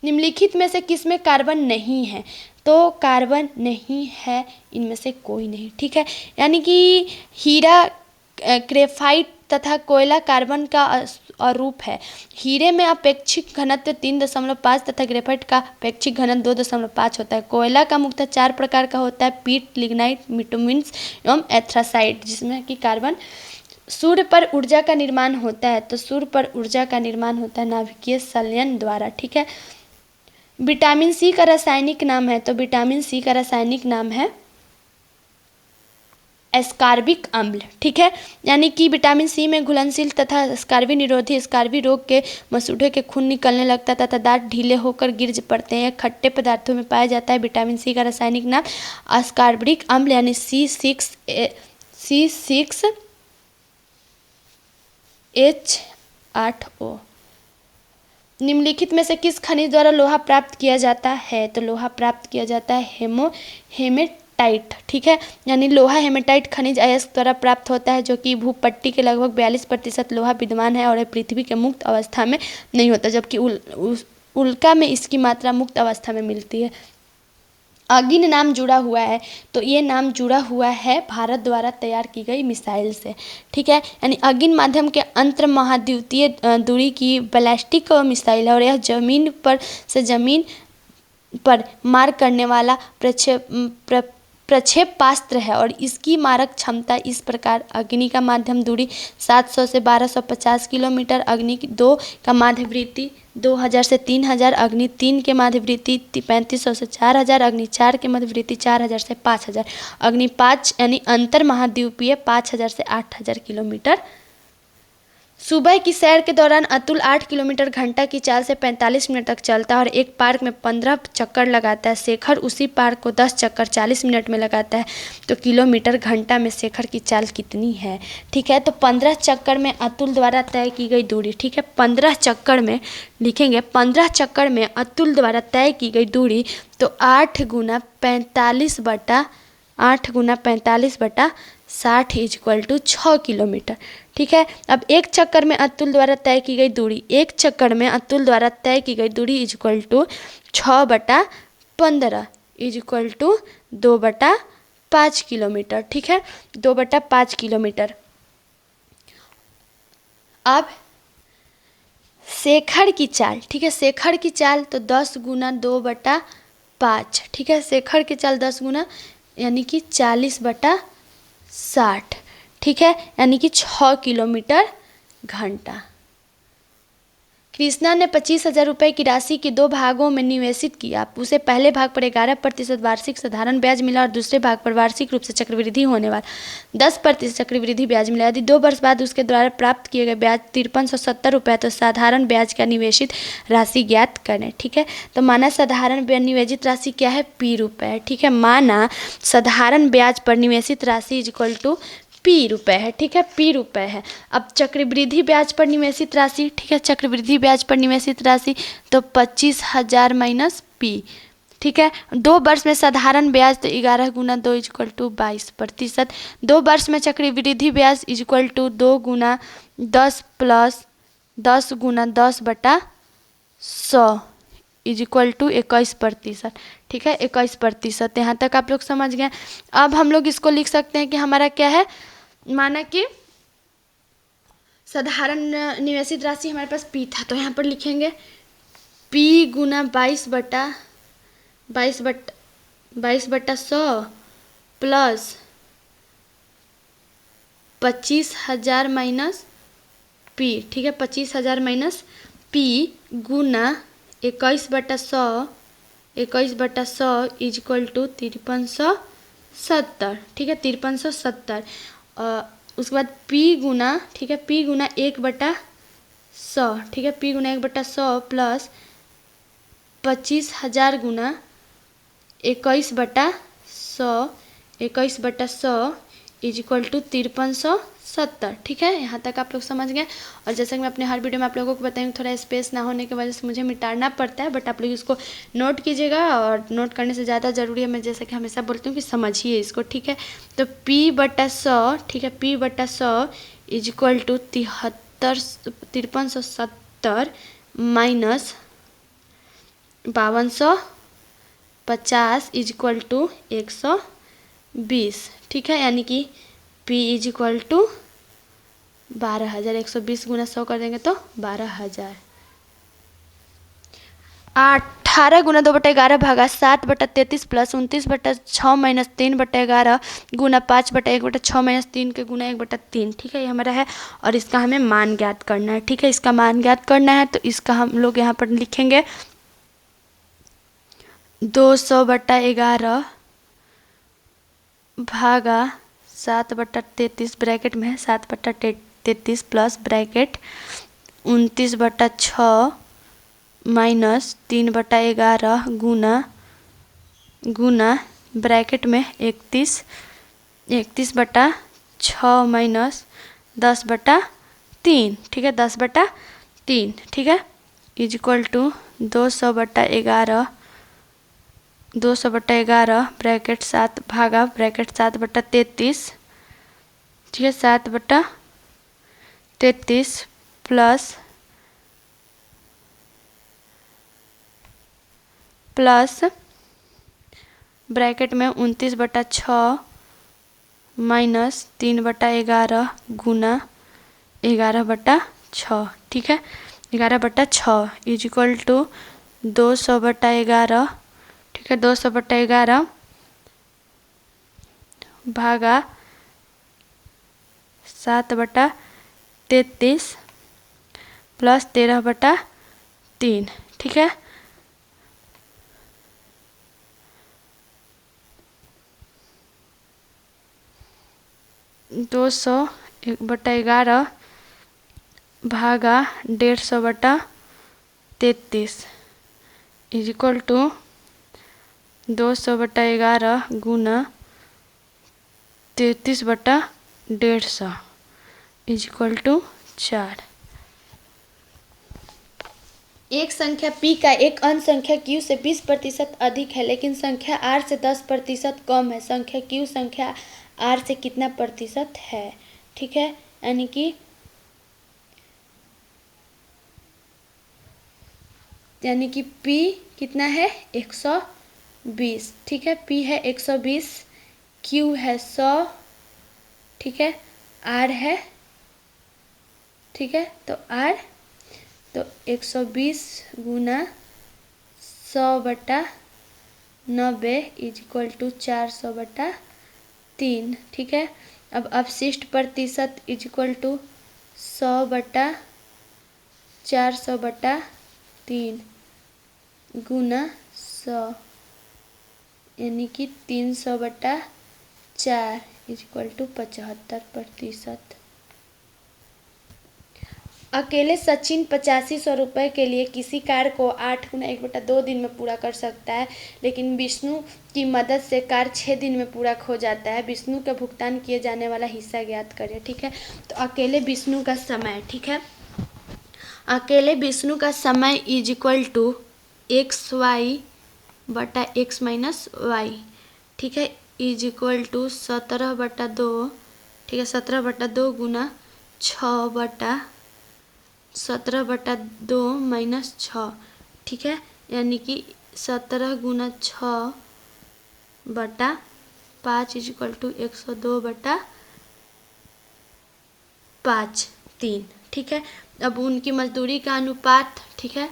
निम्नलिखित में से किसमें कार्बन नहीं है, तो कार्बन नहीं है इनमें से कोई नहीं, ठीक है। यानी कि हीरा, ग्रेफाइट तथा कोयला कार्बन का अरूप है। हीरे में अपेक्षिक घनत्व 3.5 तथा ग्रेफाइट का अपेक्षिक घनत्व 2.5 होता है। कोयला का मुख्यतः 4 प्रकार का होता है, पीट, लिग्नाइट, बिटुमिन्स एवं एंथ्रासाइट, जिसमें कि कार्बन। सूर्य पर ऊर्जा का निर्माण होता है, तो सूर्य पर ऊर्जा का निर्माण होता है नाभिकीय संलयन द्वारा, ठीक है। विटामिन सी का रासायनिक नाम है, तो विटामिन सी का रासायनिक नाम है एस्कॉर्बिक अम्ल, ठीक है। यानी कि विटामिन सी में घुलनशील तथा स्कार्वी निरोधी, स्कार्वी रोग के मसूड़े के खून निकलने लगता है तथा दांत ढीले होकर गिर पड़ते हैं। खट्टे पदार्थों में पाया जाता है। विटामिन सी का रासायनिक नाम एस्कॉर्बिक अम्ल यानी C6H8O। निम्नलिखित में से किस खनिज द्वारा लोहा प्राप्त किया जाता है, तो लोहा प्राप्त किया जाता है हेमेटाइट, ठीक है। यानी लोहा हेमेटाइट खनिज अयस्क द्वारा प्राप्त होता है, जो कि भूपट्टी के लगभग 42% लोहा विद्यमान है और पृथ्वी के मुक्त अवस्था में नहीं होता, जबकि उल्का में इसकी मात्रा मुक्त अवस्था में मिलती है। अगिन नाम जुड़ा हुआ है, तो ये नाम जुड़ा हुआ है भारत द्वारा तैयार की गई मिसाइल से, ठीक है। यानी अगिन माध्यम के अंतर महाद्वीपीय दूरी की बैलिस्टिक मिसाइल है और यह जमीन पर मार करने वाला प्रक्षेपास्त्र है और इसकी मारक क्षमता इस प्रकार: अग्नि का माध्यम दूरी 700 से 1250 किलोमीटर, अग्नि 2 का माध्यवृत्ति 2000 से 3000, अग्नि 3 के माध्यवृत्ति 3500 से 4000, अग्नि 4 के माध्यवृत्ति 4000 से 5000, अग्नि 5 यानी अंतर महाद्वीपीय 5000 से 8000 किलोमीटर सुबह की सैर के दौरान अतुल 8 किलोमीटर घंटा की चाल से 45 मिनट तक चलता है और एक पार्क में 15 चक्कर लगाता है। शेखर उसी पार्क को 10 चक्कर 40 मिनट में लगाता है, तो किलोमीटर घंटा में शेखर की चाल कितनी है? ठीक है, तो 15 चक्कर में अतुल द्वारा तय की गई दूरी, ठीक है, 15 चक्कर में लिखेंगे, 15 चक्कर में अतुल द्वारा तय की गई दूरी, तो 8 गुना 45 बटा 60 इज इक्वल टू 6 किलोमीटर। ठीक है, अब एक चक्कर में अतुल द्वारा तय की गई दूरी, एक चक्कर में अतुल द्वारा तय की गई दूरी is equal to 6/15 is equal to 2/5 kilometre. ठीक है, 2/5 किलोमीटर। अब शेखर की चाल, ठीक है, शेखर की चाल तो 10 गुना 2/5, ठीक है, शेखर की चाल 10 गुना यानी कि 40/60, ठीक है, यानी कि 6 किलोमीटर घंटा। कृष्णा ने 25,000 रुपये की राशि के 2 भागों में निवेशित किया। उसे पहले भाग पर 11% वार्षिक साधारण ब्याज मिला और दूसरे भाग पर वार्षिक रूप से चक्रवृद्धि होने वाला 10% चक्रवृद्धि ब्याज मिला। यदि 2 वर्ष बाद उसके द्वारा प्राप्त किए गए ब्याज 5370 रुपये, तो साधारण ब्याज का निवेशित राशि ज्ञात करें। ठीक है, तो माना साधारण निवेशित राशि क्या है? P रुपये। ठीक है, माना साधारण ब्याज पर निवेशित राशि इज इक्वल टू P रुपये है। ठीक है, P रुपये है। अब चक्रवृद्धि ब्याज पर निवेशित राशि, ठीक है, चक्रवृद्धि ब्याज पर निवेशित राशि तो 25,000 माइनस P। ठीक है, 2 वर्ष में साधारण ब्याज तो 11 गुना 2 इज इक्वल टू 22%। 2 वर्ष में चक्रवृद्धि ब्याज इज इक्वल टू 2 गुना 10 प्लस 10 गुना 10/100 इज इक्वल टू 21%। ठीक है, 21%। यहाँ तक आप लोग समझ गए। अब हम लोग इसको लिख सकते हैं कि हमारा क्या है, माना कि साधारण निवेशित राशि हमारे पास P था, तो यहाँ पर लिखेंगे P गुना 22/100 प्लस 25,000 माइनस P। ठीक है, 25,000 माइनस P गुना 21/100 इज इक्वल टू 5370। ठीक है, 5370। उसके बाद P गुना, ठीक है, P गुना 1/100, ठीक है, P गुना 1/100 प्लस 25,000 गुना 21/100 इज इक्वल टू 5370। ठीक है, यहाँ तक आप लोग समझ गए। और जैसा कि मैं अपने हर वीडियो में आप लोगों को बताऊँ, थोड़ा स्पेस ना होने की वजह से मुझे मिटाना पड़ता है, बट आप लोग इसको नोट कीजिएगा, और नोट करने से ज़्यादा ज़रूरी है, मैं जैसा कि हमेशा बोलती हूँ कि समझिए इसको। ठीक है, तो P/100, ठीक है, P/100 is equal to 5370 minus 5250 is equal to 120। ठीक है, यानी कि P इज इक्वल टू 12,000। 120 गुना 100 कर देंगे तो 12,000। 18 गुना 2/11 भागा 7/33 प्लस 29/6 माइनस 3/11 गुना 5/1/6 माइनस 3 के गुना 1/3। ठीक है, ये हमारा है, और इसका हमें मान ज्ञात करना है। ठीक है, इसका मान ज्ञात करना है, तो इसका हम लोग यहाँ पर लिखेंगे 200/11 भागा 7/33 ब्रैकेट में है 7/33 प्लस ब्रैकेट 29/6 माइनस 3/11 गुना ब्रैकेट में 31/6 माइनस 10/3। ठीक है, 10/3। ठीक है, इज इक्वल टू 200/11 ब्रैकेट 7 भागा ब्रैकेट 7/33। ठीक है, 7/33 प्लस ब्रैकेट में 29/6 माइनस 3/11 गुना 11/6। ठीक है, 11/6 इज इक्वल टू 200/11। ठीक है, 200/11 भागा 7/33 प्लस 13/3। ठीक है, 200/11 भागा 150/33 इज इक्वल टू 200/11 गुना 33/150 इज इक्वल टू 4। एक संख्या p का एक अन्य संख्या q से 20% अधिक है, लेकिन संख्या r से 10% कम है। संख्या q संख्या r से कितना प्रतिशत है? ठीक है, यानी कि p कितना है 120। ठीक है, p है 120, q है 100, ठीक है, r है, ठीक है, तो r तो 120 गुना 100/90 इज इक्वल टू 400/3। ठीक है, अब अवशिष्ट प्रतिशत इज इक्वल टू 100/400/3 गुना 100 यानी कि 300/4 इज इक्वल टू 75%। अकेले सचिन 8500 रुपये के लिए किसी कार्य को 8 गुना 1/2 दिन में पूरा कर सकता है, लेकिन विष्णु की मदद से कार्य 6 दिन में पूरा हो जाता है। विष्णु का भुगतान किए जाने वाला हिस्सा ज्ञात करें। ठीक है, तो अकेले विष्णु का समय, ठीक है, अकेले विष्णु का समय is equal to XY/X minus Y. ठीक है, इज इक्वल टू 17/2। ठीक है, 17/2 गुना 6/17/2 माइनस 6। ठीक है, यानी कि 17 गुना 6/5 इज इक्वल टू 102/5 3। ठीक है, अब उनकी मजदूरी का अनुपात, ठीक है,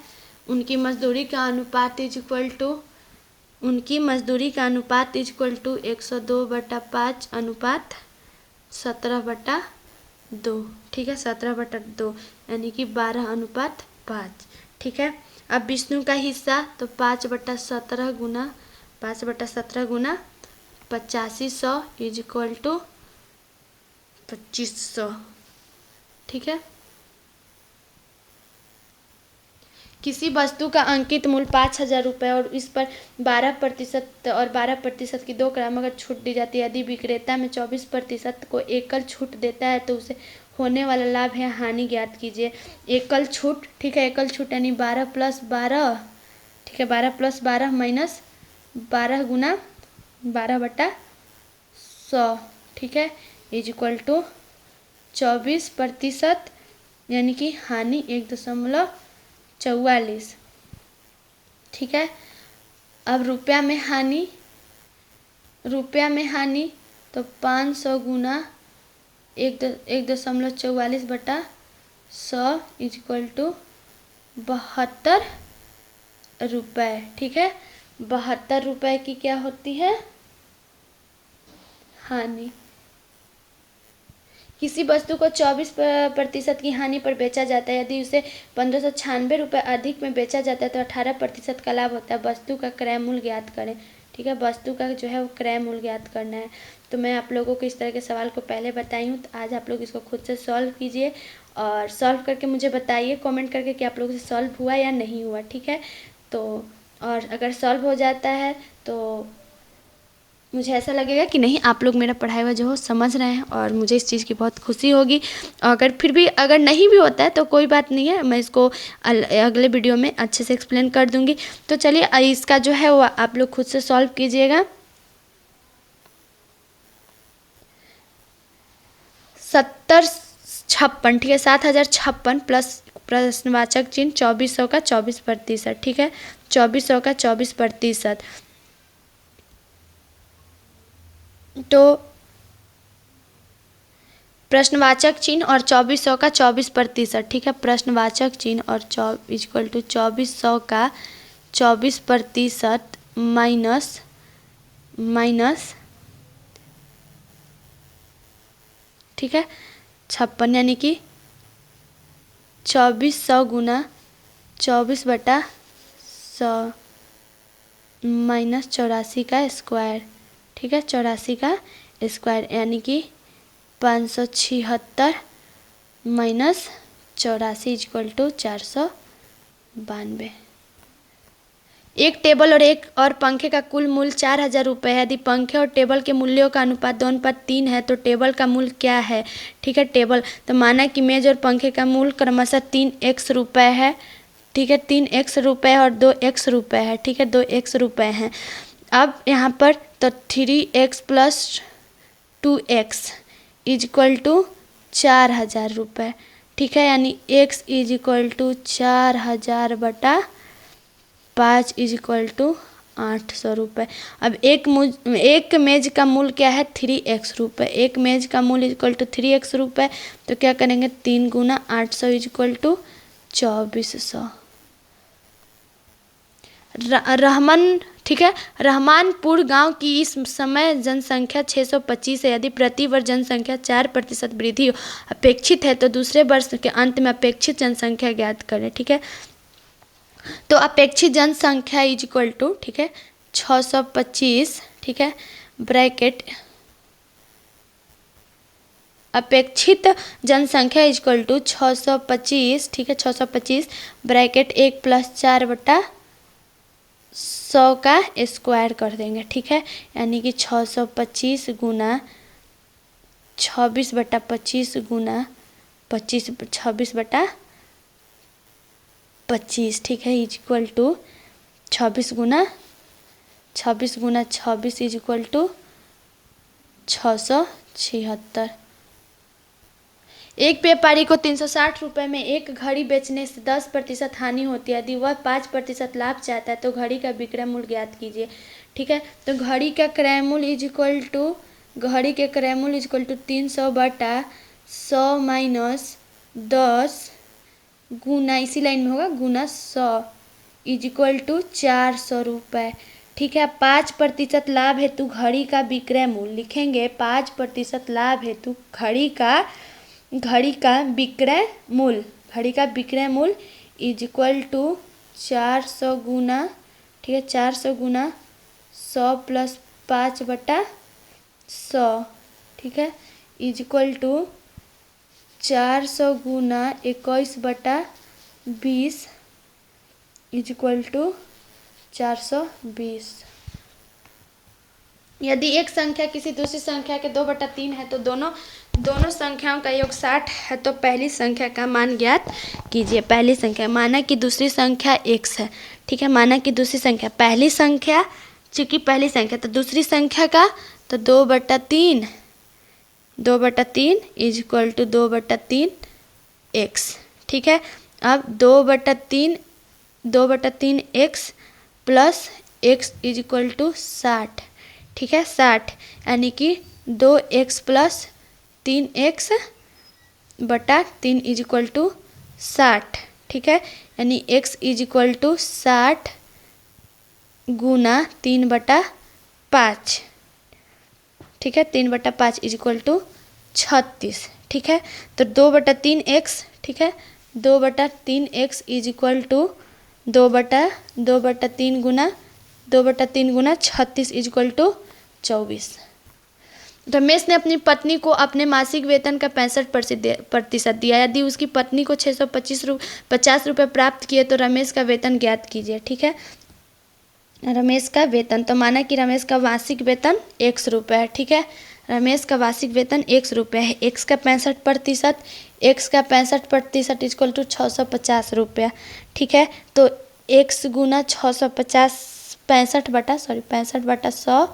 उनकी मजदूरी का अनुपात इज इक्वल टू 102/5 अनुपात 17/2। ठीक है, 17/2 यानी कि 12/5। ठीक है, अब विष्णु का हिस्सा तो 5/17 गुना 8500 इज इक्वल टू 2500। ठीक है, किसी वस्तु का अंकित मूल्य 5000 रुपये और इस पर 12% और 12% की 2 क्रमागत छूट दी जाती है। यदि विक्रेता में 24% को एकल छूट देता है तो उसे होने वाला लाभ या हानि ज्ञात कीजिए। एकल छूट, ठीक है, एकल छूट यानी 12+12, ठीक है, 12+12 माइनस 12 गुना 12/100, ठीक है, इज इक्वल टू 24%, यानी कि हानि 1.44। ठीक है, अब रुपया में हानि तो 500 गुना 1.44/100 इज इक्वल टू 72 रुपये। ठीक है, 72 रुपये की क्या होती है? हानि। किसी वस्तु को 24% की हानि पर बेचा जाता है। यदि उसे 1596 रुपये अधिक में बेचा जाता है तो 18% का लाभ होता है। वस्तु का क्रय मूल्य ज्ञात करें। ठीक है, वस्तु का जो है वो क्रय मूल्य ज्ञात करना है। तो मैं आप लोगों को इस तरह के सवाल को पहले बताई हूँ, तो आज आप लोग इसको खुद से सॉल्व कीजिए और सॉल्व करके मुझे बताइए कमेंट करके कि आप लोगों से सॉल्व हुआ या नहीं हुआ। ठीक है, तो और अगर सॉल्व हो जाता है तो मुझे ऐसा लगेगा कि नहीं, आप लोग मेरा पढ़ाई हुआ जो हो समझ रहे हैं और मुझे इस चीज़ की बहुत खुशी होगी। अगर फिर भी अगर नहीं भी होता है तो कोई बात नहीं है, मैं इसको अगले वीडियो में अच्छे से एक्सप्लेन कर दूंगी। तो चलिए इसका जो है वो आप लोग खुद से सॉल्व कीजिएगा। 7056, ठीक है, 7056 प्लस प्रश्नवाचक चिन्ह 2400 का 24%। ठीक है, 2400 का 24%, तो प्रश्नवाचक चिन्ह और 2400 का 24%। ठीक है, प्रश्नवाचक चिन्ह और इक्वल टू 2400 का 24% माइनस 56, यानी कि 2400 गुना 24/100 माइनस 84 का स्क्वायर। ठीक है, 84 का स्क्वायर यानी कि 576 माइनस 84 इक्वल टू 492। एक टेबल और पंखे का कुल मूल्य 4000 रुपये है। यदि पंखे और टेबल के मूल्यों का अनुपात 2:3 है तो टेबल का मूल्य क्या है। ठीक है, टेबल तो माना कि मेज और पंखे का मूल्य क्रमशः 3x रुपये है। ठीक है, 3x रुपये और 2x रुपये है। ठीक है, 2x रुपये हैं। अब यहाँ पर तो 3x plus 2x equal to 4000 रुपये। ठीक है, यानी x इक्वल टू 4000/5 इक्वल टू 800 रुपये। अब एक मेज का मूल्य क्या है 3x रुपये। एक मेज का मूल्य इक्वल टू 3x रुपये। तो क्या करेंगे 3 गुना 800 इक्वल टू 2400। रहमान, ठीक है, रहमानपुर गांव की इस समय जनसंख्या 625 है। यदि प्रति वर्ष जनसंख्या 4% वृद्धि अपेक्षित है तो दूसरे वर्ष के अंत में अपेक्षित जनसंख्या ज्ञात करें। ठीक है, तो अपेक्षित जनसंख्या इक्वल टू, ठीक है, 625, ठीक है, ब्रैकेट अपेक्षित जनसंख्या इक्वल टू 625, ठीक है, 625 ब्रैकेट 1 + 4/100 का स्क्वायर कर देंगे। ठीक है, यानी कि 625 गुना 26/25 गुना 26/25, ठीक है, इक्वल टू 26 गुना 26 इक्वल टू 676। एक व्यापारी को 360 रुपये में एक घड़ी बेचने से 10% हानि होती है। यदि वह 5% लाभ चाहता है तो घड़ी का विक्रय मूल्य ज्ञात कीजिए। ठीक है, तो घड़ी का क्रय मूल्य इक्वल टू 300/100 माइनस 10 गुना, इसी लाइन में होगा, गुना 100 इक्वल टू 400 रुपये। ठीक है, 5% लाभ हेतु घड़ी का विक्रय मूल्य लिखेंगे। 5% लाभ हेतु घड़ी का विक्रय मूल्य इक्वल टू 400 गुना, ठीक है, 400 गुना 100 + 5/100, ठीक है, इक्वल टू 400 गुना 21/20 इक्वल टू 420। यदि एक संख्या किसी दूसरी संख्या के 2/3 है तो दोनों संख्याओं का योग 60 है तो पहली संख्या का मान ज्ञात कीजिए। पहली संख्या, माना कि दूसरी संख्या x है। ठीक है, माना कि दूसरी संख्या, पहली संख्या चूँकि पहली संख्या तो दूसरी संख्या का तो 2/3 इक्वल टू 2/3x। ठीक है, अब 2/3x plus x equal to 60। ठीक है, 60 यानी कि 2x plus 3x/3 equal to 60। ठीक है, यानी x इक्वल टू 60 गुना 3/5। ठीक है, 3/5 इक्वल टू 36। ठीक है, तो 2/3x, ठीक है, 2/3x इक्वल टू 2/3 गुना 36 इक्वल टू 24। रमेश ने अपनी पत्नी को अपने मासिक वेतन का 65% दिया। यदि उसकी पत्नी को 650 रुपये प्राप्त किए तो रमेश का वेतन ज्ञात कीजिए। ठीक है, रमेश का वेतन, तो माना कि रमेश का वार्षिक वेतन 100 रुपये है। ठीक है, रमेश का वार्षिक वेतन 100 रुपये है। x का 65% इक्वल टू 650 रुपया। ठीक है, तो x गुना 65/100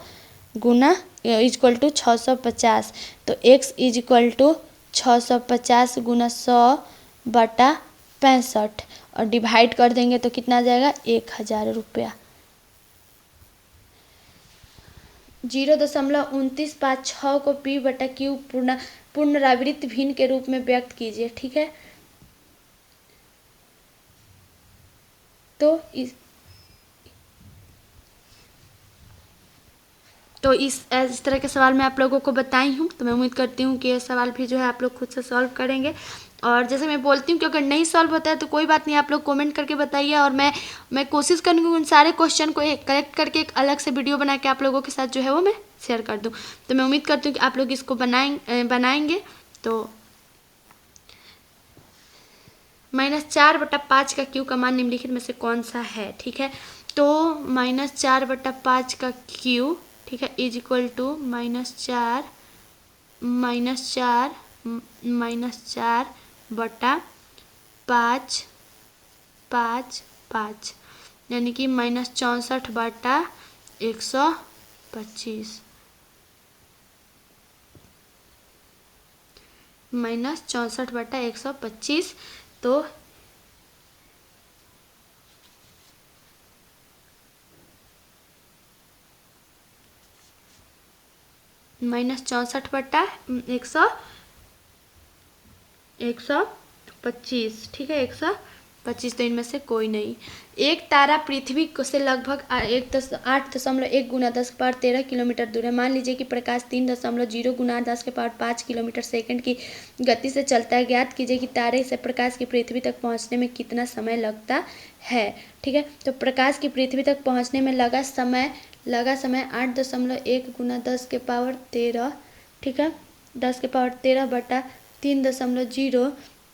गुना इक्वल टू 650, तो x इक्वल टू 650 गुना 100/65 और डिवाइड कर देंगे तो कितना आ जाएगा 1000 रुपया। 0.2956 को p/q पुनरावृत्त भिन्न के रूप में व्यक्त कीजिए। ठीक है, तो इस तरह के सवाल मैं आप लोगों को बताई हूँ। तो मैं उम्मीद करती हूँ कि ये सवाल भी जो है आप लोग खुद से सॉल्व करेंगे। और जैसे मैं बोलती हूँ कि अगर नहीं सॉल्व होता है तो कोई बात नहीं, आप लोग कमेंट करके बताइए और मैं कोशिश करूँगी उन सारे क्वेश्चन को कलेक्ट करके एक अलग से वीडियो बना के आप लोगों के साथ जो है वो मैं शेयर कर दूँ। तो मैं उम्मीद करती हूँ कि आप लोग इसको बनाएंगे। तो -4/5 का क्यू का मान निम्नलिखित में से कौन सा है। ठीक है, तो -4/5 का क्यू, ठीक है, इज इक्वल टू -4 -4/5 5 यानी कि -64/125 -64/125। तो -64/125, ठीक है, 125। तो इनमें से कोई नहीं। एक तारा पृथ्वी से लगभग 8.1 × 10⁻13 किलोमीटर दूर है। मान लीजिए कि प्रकाश 3.0 × 10⁵ किलोमीटर सेकंड की गति से चलता है। ज्ञात कीजिए कि तारे से प्रकाश की पृथ्वी तक पहुंचने में कितना समय लगता है। ठीक है, तो प्रकाश की पृथ्वी तक पहुंचने में लगा समय 8.1 × 10⁻13, ठीक है, 10⁻13/3.0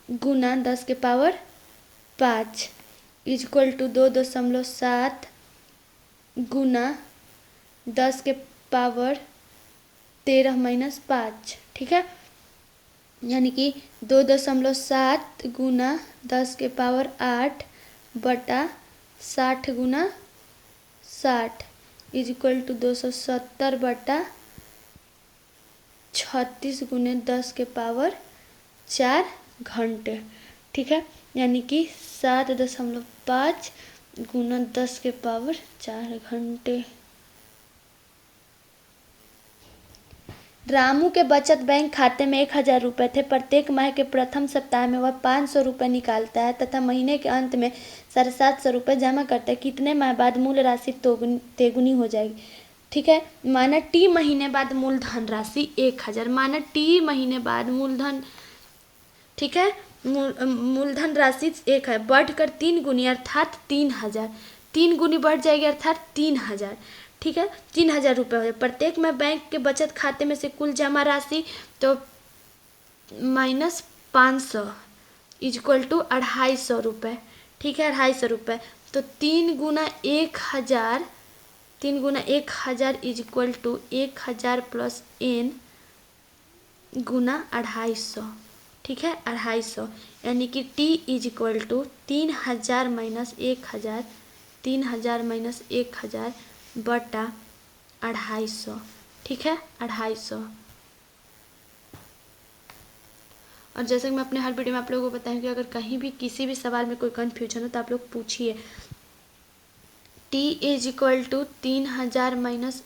गुना 10⁵5 इक्वल टू 2.7 गुना 10⁻13 - 5, ठीक है, यानी कि 2.7 गुना 10⁻8/60 गुना 60 इक्वल टू 270/36 गुने 10⁻4 घंटे। ठीक है, यानी कि 7.5 गुना 10⁻4 घंटे। रामू के बचत बैंक खाते में 1,000 रुपये थे। प्रत्येक माह के प्रथम सप्ताह में वह 500 रुपये निकालता है तथा महीने के अंत में 750 रुपये जमा करता है। कितने माह बाद मूल राशि तेगुनी हो जाएगी। ठीक है, माना टी महीने बाद मूलधन राशि 1,000, माना टी महीने बाद मूलधन, ठीक है, मूलधन राशि 1 है, बढ़कर 3 गुनी अर्थात 3,000, 3 गुनी बढ़ जाएगी अर्थात 3,000। ठीक है, 3,000 रुपये हो जाए। प्रत्येक में बैंक के बचत खाते में से कुल जमा राशि तो -500 इक्वल टू 250 रुपये। ठीक है, 250 रुपये। तो 3 गुना 1,000, 3 गुना 1,000 इक्वल टू 1,000 प्लस n गुना 250। ठीक है, 250 यानी कि t इज इक्वल टू 3,000 - 1,000, 3,000 - 1,000 बटा 250। ठीक है, 250। और जैसे कि मैं अपने हर वीडियो में आप लोगों को बताऊँ कि अगर कहीं भी किसी भी सवाल में कोई कन्फ्यूजन हो तो आप लोग पूछिए। t इज इक्वल टू 3,000 -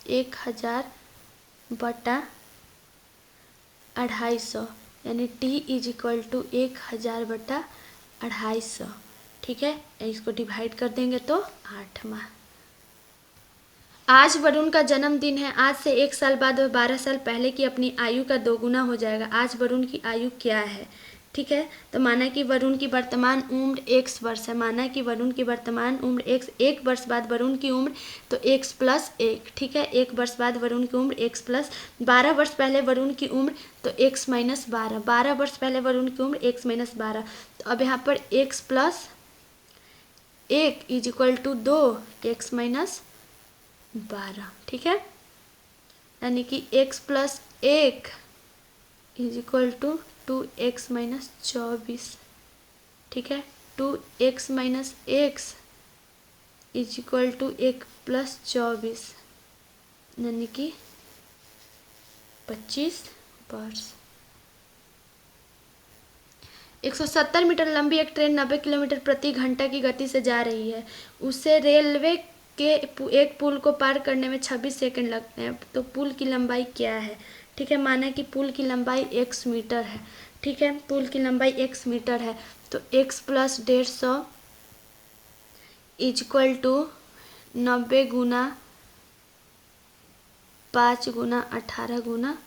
1,000 बटा 250 यानी t इज इक्वल टू 1,000 बटा 250। ठीक है, इसको डिवाइड कर देंगे तो 8 माह। आज वरुण का जन्मदिन है। आज से 1 साल बाद वह 12 साल पहले की अपनी आयु का 2 गुना हो जाएगा। आज वरुण की आयु क्या है। ठीक है, तो माना कि वरुण की वर्तमान उम्र x वर्ष है। माना कि वरुण की वर्तमान उम्र x, 1 वर्ष बाद वरुण की उम्र तो x + 1। ठीक है, 1 वर्ष बाद वरुण की उम्र x + 12 वर्ष पहले वरुण की उम्र तो x - 12, 12 वर्ष पहले वरुण की उम्र x - 12। तो अब यहाँ पर x + 1 is equal to 2 x - 12। ठीक है, यानी कि x + 1 is equal to 2x - 24। ठीक है, 2x - x is equal to 1 + 24 यानी कि 25 वर्ष। 170 मीटर लंबी एक ट्रेन 90 किलोमीटर प्रति घंटा की गति से जा रही है। उसे रेलवे के एक पुल को पार करने में 26 सेकंड लगते हैं। तो पुल की लंबाई क्या है। ठीक है, माना कि पुल की लंबाई x मीटर है। ठीक है, पुल की लंबाई x मीटर है तो x + 150 इक्वल टू 90 गुना 5 गुना 18 गुना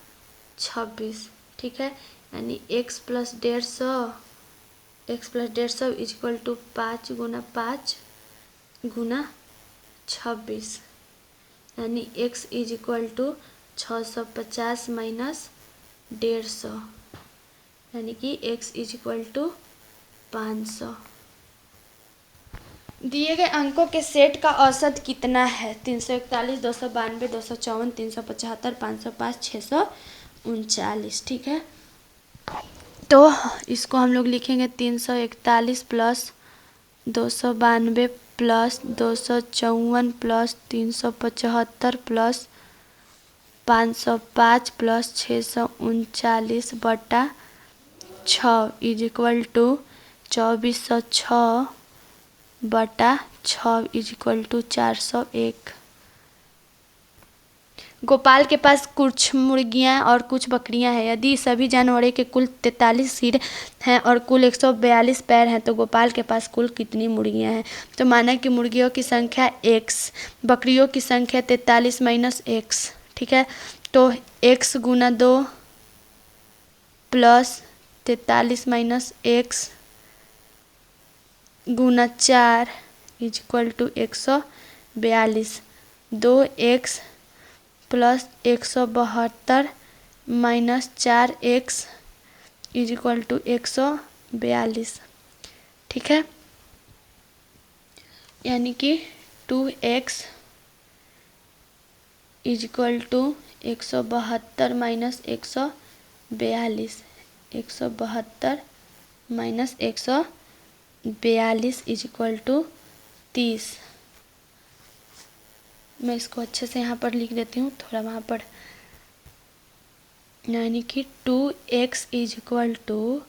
26। ठीक है, यानी x + 150 इक्वल टू 5 गुना 5 गुना 26 यानी x इज इक्वल टू 650 - 150 यानी कि x इज इक्वल टू 500। दिए गए अंकों के सेट का औसत कितना है? 341, 292, 254, 375, 505, 639। ठीक है, तो इसको हम लोग लिखेंगे 341 plus 292 plus 254 plus 375 plus 505 plus 639 बटा 6 इज इक्वल टू 2406 बटा 6 इज इक्वल टू 401। गोपाल के पास कुछ मुर्गियां और कुछ बकरियां हैं। यदि सभी जानवरों के कुल 43 सिर हैं और कुल 142 पैर हैं तो गोपाल के पास कुल कितनी मुर्गियां हैं? तो माना कि मुर्गियों की संख्या x, बकरियों की संख्या 43 माइनस x। ठीक है, तो x गुना 2 प्लस 43 माइनस x गुना 4 is equal to 142। 2x plus 172 minus 4x is equal to 142। ठीक है, यानी कि 2x is equal to 172 minus 142। 172 minus 142 is equal to 30। मैं इसको अच्छे से यहाँ पर लिख देती हूँ, थोड़ा वहाँ पर, यानी कि 2x is equal to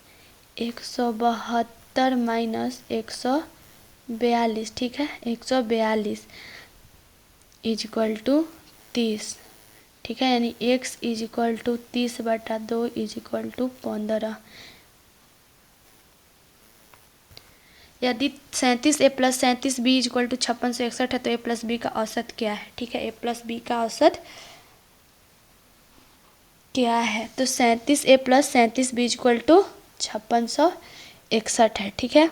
172 minus 142। ठीक है, 142 इज इक्वल टू 30। ठीक है, यानी x इज इक्वल टू 30 बटा 2 इज इक्वल टू 15। यदि 37a plus 37b is equal to 5661 है तो a प्लस बी का औसत क्या है? ठीक है, a प्लस बी का औसत क्या है? तो 37a plus 37b is equal to 5661 है। ठीक है,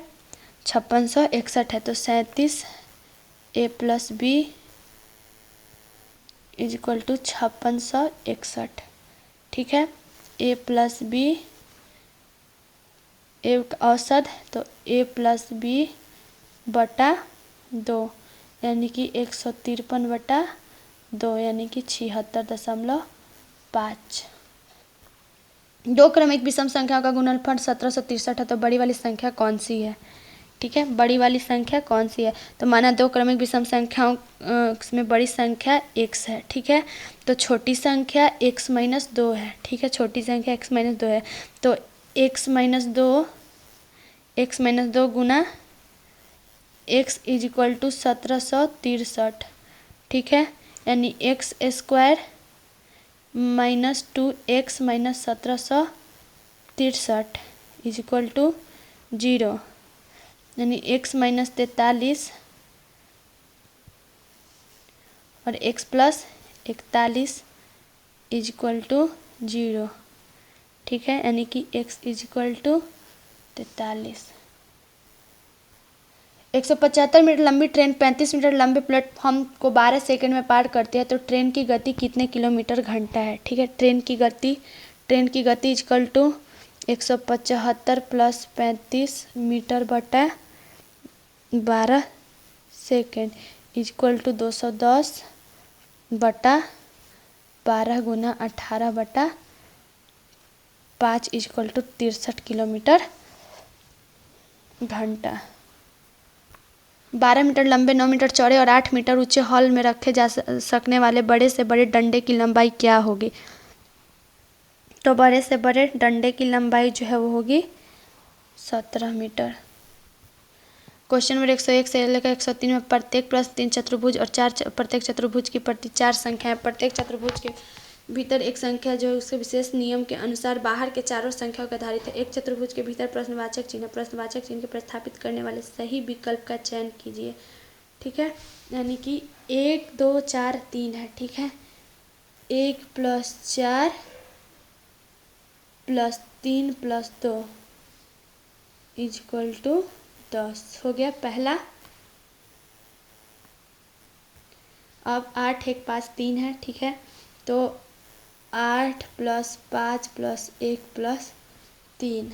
5661 है, तो 37a plus b is equal to 5661। ठीक है, a प्लस बी ए औसत, तो a प्लस बी बटा 2 यानी कि 153 बटा 2 यानी कि 76.5। दो क्रमिक विषम संख्याओं का गुणनफल 1763 है तो बड़ी वाली संख्या कौन सी है? ठीक है, बड़ी वाली संख्या कौन सी है? तो माना दो क्रमिक विषम संख्याओं में बड़ी संख्या x है। ठीक है, तो छोटी संख्या x माइनस 2 है। ठीक है, छोटी संख्या x माइनस 2 है, तो x माइनस 2 गुना x इज इक्वल टू 1763। ठीक है, यानी x square minus 2x minus 1763 is equal to 0, यानी x माइनस 43 और x plus 41 is equal to 0। ठीक है, यानी कि x is equal to 43। 175 metre लंबी ट्रेन 35 मीटर लंबे प्लेटफॉर्म को 12 सेकंड में पार करती है तो ट्रेन की गति कितने किलोमीटर घंटा है? ठीक है, ट्रेन की गति इक्वल टू 175 प्लस 35 मीटर बटा 12 सेकेंड इक्वल टू 210 बटा 12 गुना 18 बटा 5 इक्वल टू 63 किलोमीटर घंटा। 12 मीटर लंबे, 9 मीटर चौड़े और 8 मीटर ऊंचे हॉल में रखे जा सकने वाले बड़े से बड़े डंडे की लंबाई क्या होगी? तो बड़े से बड़े डंडे की लंबाई जो है वो होगी 17 मीटर। क्वेश्चन नंबर 101 से लेकर 103 में प्रत्येक प्रश्न 3 चतुर्भुज और प्रत्येक चतुर्भुज की प्रति 4 संख्याएं, प्रत्येक चतुर्भुज के भीतर एक संख्या जो है उसके विशेष नियम के अनुसार बाहर के चारों संख्याओं के आधारित है। एक चतुर्भुज के भीतर प्रश्नवाचक चिन्ह के प्रस्थापित करने वाले सही विकल्प का चयन कीजिए। ठीक है, यानी कि 1 2 4 3 है। ठीक है, 1 plus 4 plus 3 plus 2 is equal to 10 हो गया पहला। अब 8 1 5 3 है। ठीक है, तो 8 plus 5 plus 1 plus 3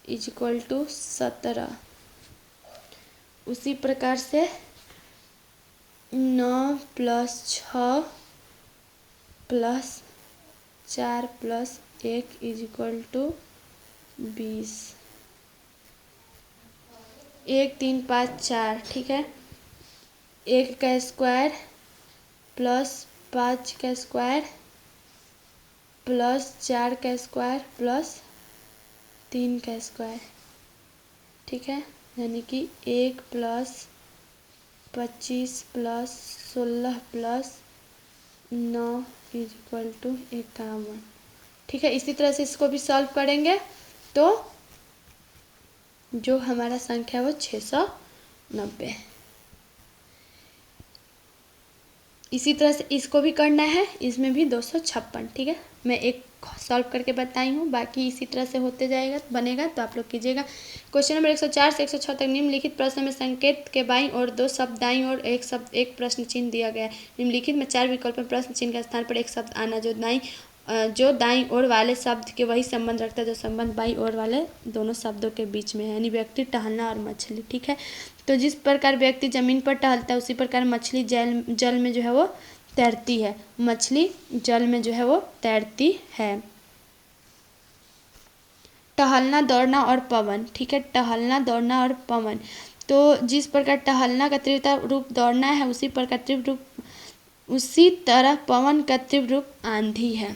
is equal to 17। उसी प्रकार से 9 + 6 + 4 + 1 इज इक्वल टू 20। 1 3 5 4, ठीक है। 1 का स्क्वायर प्लस 5 का स्क्वायर प्लस 4 का स्क्वायर प्लस 3 का स्क्वायर, ठीक है। यानी कि 1 + 25 + 16 + 9 इज इक्वल टू 51, ठीक है। इसी तरह से इसको भी सॉल्व करेंगे तो जो हमारा संख्या है वो 690। इसी तरह से इसको भी करना है, इसमें भी 256, ठीक है। मैं एक सॉल्व करके बताई हूँ, बाकी इसी तरह से होते जाएगा, बनेगा तो आप लोग कीजिएगा। क्वेश्चन नंबर 104 से 106 तक निम्नलिखित प्रश्न में संकेत के बाईं ओर 2 शब्द, दाईं ओर एक शब्द, एक प्रश्न चिन्ह दिया गया है। निम्नलिखित में 4 विकल्प में प्रश्न चिन्ह के स्थान पर एक शब्द आना जो दाईं ओर वाले शब्द के वही संबंध रखता है जो संबंध बाईं ओर वाले दोनों शब्दों के बीच में है, यानी व्यक्ति, टहलना और मछली, ठीक है। तो जिस प्रकार व्यक्ति जमीन पर टहलता है उसी प्रकार मछली जल में जो है वो तैरती है। मछली जल में जो है वो तैरती है। टहलना, दौड़ना और पवन, ठीक है। टहलना, दौड़ना और पवन। तो जिस प्रकार टहलना का तीव्र रूप दौड़ना है उसी तरह पवन का तीव्र रूप आंधी है।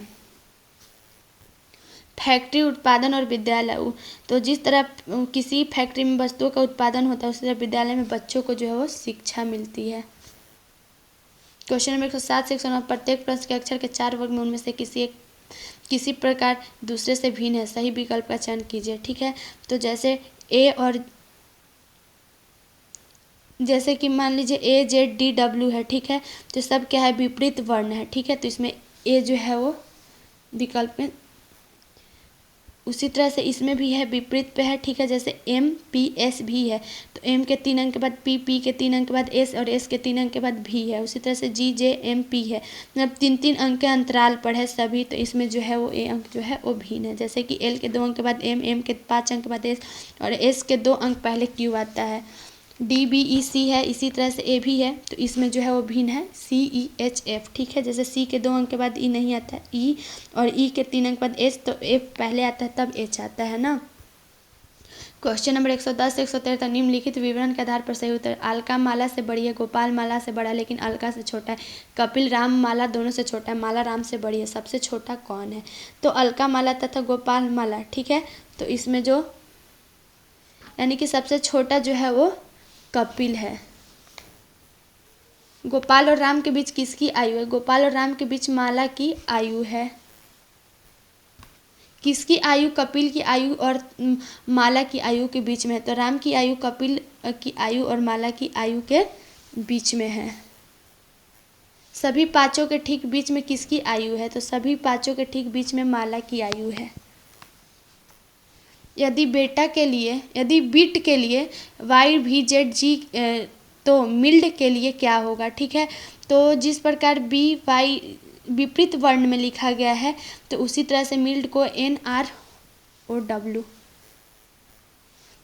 फैक्ट्री, उत्पादन और विद्यालय। तो जिस तरह किसी फैक्ट्री में वस्तुओं का उत्पादन होता है उसी तरह विद्यालय में बच्चों को जो है वो शिक्षा मिलती है। क्वेश्चन नंबर 107 से 109, प्रत्येक प्रश्न के अक्षर के 4 वर्ग में उनमें से किसी प्रकार दूसरे से भिन्न है, सही विकल्प का चयन कीजिए, ठीक है। तो जैसे कि मान लीजिए AZDW है, ठीक है। तो सब क्या है, विपरीत वर्ण है, ठीक है। तो इसमें ए जो है वो विकल्प में, उसी तरह से इसमें भी है, विपरीत पे है, ठीक है। जैसे MPS भी है, तो M के 3 अंक के बाद P के 3 अंक के बाद S और S के 3 अंक के बाद V है। उसी तरह से GJMP है, मतलब 3-3 अंक के अंतराल पर है सभी, तो इसमें जो है वो A अंक जो है वो भिन्न है। जैसे कि L के 2 अंक के बाद M के 5 अंक के बाद S और S के 2 अंक पहले Q आता है। DBEC है, इसी तरह से A भी है, तो इसमें जो है वो भिन्न है CEHF, ठीक है। जैसे C के 2 अंक के बाद E नहीं आता है, E और E के 3 अंक के बाद S, तो F पहले आता है तब H आता है ना। क्वेश्चन नंबर 110 से 113, निम्नलिखित विवरण के आधार पर सही उत्तर। अलका माला से बड़ी है, गोपाल माला से बड़ा है लेकिन अलका से छोटा है, कपिल राम माला दोनों से छोटा है, माला राम से बड़ी है, सबसे छोटा कौन है। तो अलका माला तथा गोपाल माला, ठीक है। तो इसमें जो यानी कि सबसे छोटा जो है वो कपिल है। गोपाल और राम के बीच किसकी आयु है, गोपाल और राम के बीच माला की आयु है। किसकी आयु, कपिल की आयु और माला की आयु के बीच में है। तो राम की आयु कपिल की आयु और माला की आयु के बीच में है। सभी पांचों के ठीक बीच में किसकी आयु है, तो सभी पांचों के ठीक बीच में माला की आयु है। यदि बीट के लिए YVZG तो मिल्ड के लिए क्या होगा, ठीक है। तो जिस प्रकार BY विपरीत वर्ण में लिखा गया है तो उसी तरह से मिल्ड को NROW।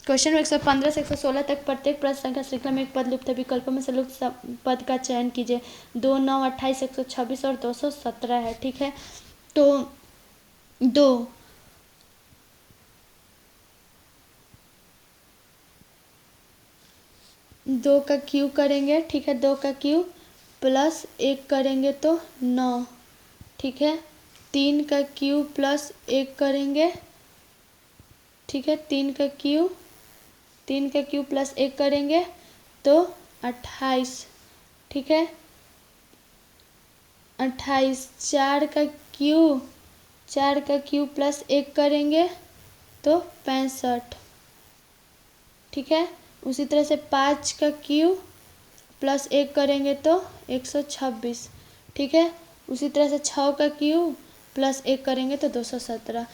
क्वेश्चन 115 से 116 तक प्रत्येक प्रश्न संख्या श्रृंखला में एक पद लुप्त है, विकल्पों में से लुप्त पद का चयन कीजिए। 2, 9, 28, 126 और 217 है, ठीक है। तो 2 का क्यू करेंगे, ठीक है। 2 का क्यू प्लस 1 करेंगे तो 9, ठीक है। 3 का क्यू प्लस 1 करेंगे, ठीक है। 3 का क्यू प्लस 1 करेंगे तो 28, ठीक है। 28। 4 का क्यू प्लस 1 करेंगे तो 65, ठीक है। उसी तरह से 5 का क्यू प्लस 1 करेंगे तो 126, ठीक है। उसी तरह से 6 का क्यू प्लस 1 करेंगे तो 217।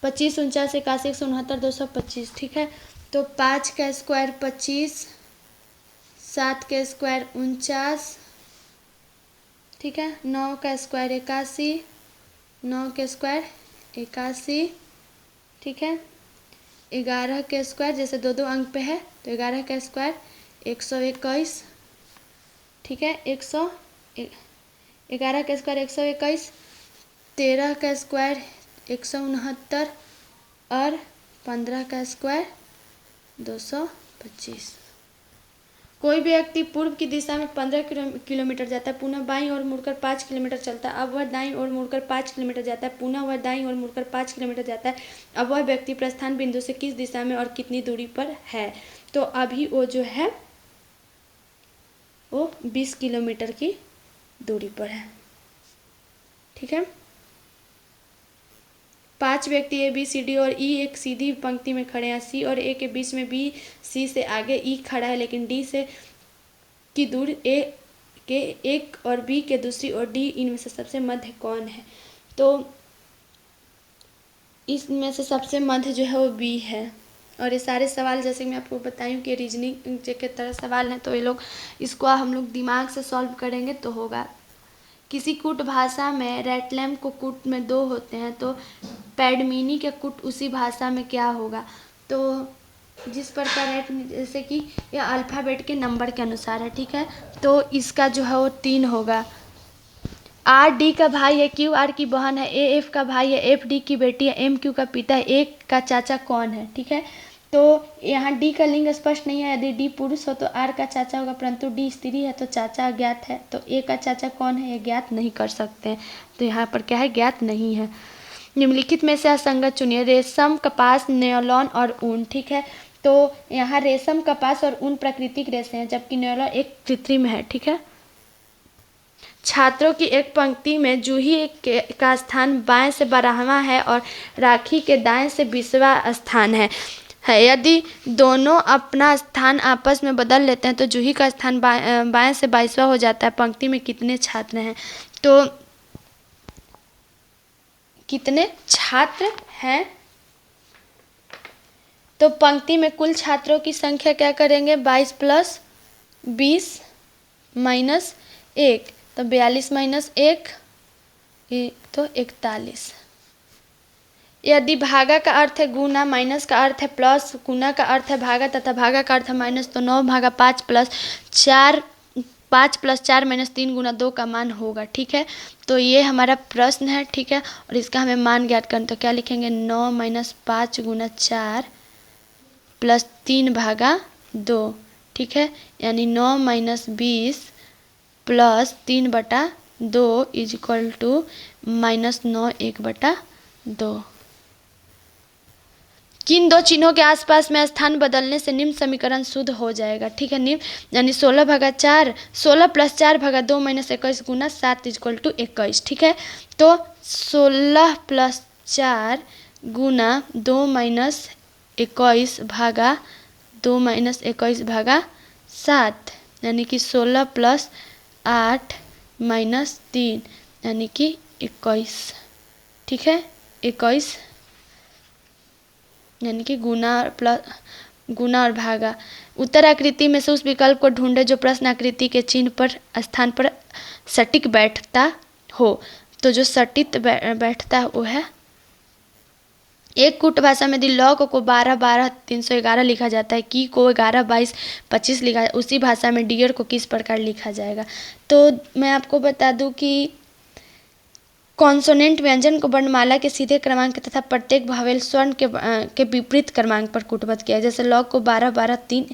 25, 49, 81, 169, 225, ठीक है। तो 5 का स्क्वायर 25, 7 का स्क्वायर 49, ठीक है। 9 का स्क्वायर 81, 9 का स्क्वायर 81, ठीक है। 11 का स्क्वायर, जैसे दो दो अंक पे है तो 11 का स्क्वायर 121, ठीक है। 11 का स्क्वायर 121, 13 का स्क्वायर 169 और 15 का स्क्वायर 225। कोई भी व्यक्ति पूर्व की दिशा में 15 किलोमीटर जाता है, पुनः बाईं ओर मुड़कर 5 किलोमीटर चलता है। अब वह दाईं ओर मुड़कर 5 किलोमीटर जाता है, पुनः वह दाईं ओर मुड़कर 5 किलोमीटर जाता है। अब वह व्यक्ति प्रस्थान बिंदु से किस दिशा में और कितनी दूरी पर है? तो अभी वो जो है वो 20 किलोमीटर की दूरी पर है, ठीक है। 5 व्यक्ति ए बी सी डी और ई एक सीधी पंक्ति में खड़े हैं। सी और ए के बीच में बी सी से आगे ई खड़ा है, लेकिन डी से की दूर ए के एक और बी के दूसरी और डी, इनमें से सबसे मध्य कौन है? तो इसमें से सबसे मध्य जो है वो बी है। और ये सारे सवाल जैसे कि मैं आपको बताई हूँ कि रीजनिंग के तरह सवाल हैं, तो ये लोग इसको हम लोग दिमाग से सॉल्व करेंगे तो होगा। किसी कूट भाषा में रेटलैम्प को कूट में 2 होते हैं, तो पैडमिनी के कूट उसी भाषा में क्या होगा? तो जिस प्रकार जैसे कि यह अल्फ़ाबेट के नंबर के अनुसार है, ठीक है। तो इसका जो है वो 3 होगा। आर डी का भाई है, क्यू आर की बहन है, ए एफ का भाई है, एफ डी की बेटी है, एम क्यू का पिता है, ए का चाचा कौन है? ठीक है। तो यहाँ डी का लिंग स्पष्ट नहीं है। यदि डी पुरुष हो तो आर का चाचा होगा, परंतु डी स्त्री है तो चाचा अज्ञात है। तो ए का चाचा कौन है ये ज्ञात नहीं कर सकते हैं। तो यहाँ पर क्या है, ज्ञात नहीं है। निम्नलिखित में से असंगत चुनिए। रेशम, कपास, न्यूलॉन और ऊन, ठीक है। तो यहाँ रेशम, कपास और ऊन प्राकृतिक रेशे हैं, जबकि न्यूलॉन एक कृत्रिम है, ठीक है। छात्रों की एक पंक्ति में जूही का स्थान बाएं से 12वां है और राखी के दाएं से 20वां स्थान है। यदि दोनों अपना स्थान आपस में बदल लेते हैं तो जूही का स्थान बाएं से 22वां हो जाता है। पंक्ति में कितने छात्र हैं? तो कितने छात्र हैं? तो पंक्ति में कुल छात्रों की संख्या क्या करेंगे? 22 + 20 - 1, तो 42 - 1 तो 41। यदि भागा का अर्थ है गुना, माइनस का अर्थ है प्लस, गुना का अर्थ है भागा तथा भागा का अर्थ है माइनस, तो 9/5 + 4 5 + 4 - 3 × 2 का मान होगा, ठीक है। तो ये हमारा प्रश्न है, ठीक है। और इसका हमें मान ज्ञात करना, तो क्या लिखेंगे? 9 - 5 × 4 + 3/2, ठीक है। यानी 9 - 20 + 3/2 = -9 1/2। किन दो चिन्हों के आसपास में स्थान बदलने से निम्न समीकरण शुद्ध हो जाएगा? ठीक है। निम्न यानी 16/4 16 + 4/2 - 21 × 7 = 21, ठीक है। तो 16 + 4 × 2 - 21/2 - 21/7 यानी कि 16 + 8 - 3 यानी कि 21, ठीक है। 21 यानी कि गुना और भागा। उत्तर आकृति में से उस विकल्प को ढूंढे जो प्रश्न आकृति के चिन्ह पर स्थान पर सटीक बैठता हो। तो जो सटीक बैठता है वो है, एक कूट भाषा में यदि लॉग को 12 12 311 लिखा जाता है, की को 11 22 25 लिखा है, उसी भाषा में डियर को किस प्रकार लिखा जाएगा? तो मैं आपको बता दूं कि कॉन्सोनेंट व्यंजन को वर्णमाला के सीधे क्रमांक तथा प्रत्येक भावेल स्वर्ण के विपरीत क्रमांक पर कूटबद्ध किया। जैसे लॉग को 12 12 3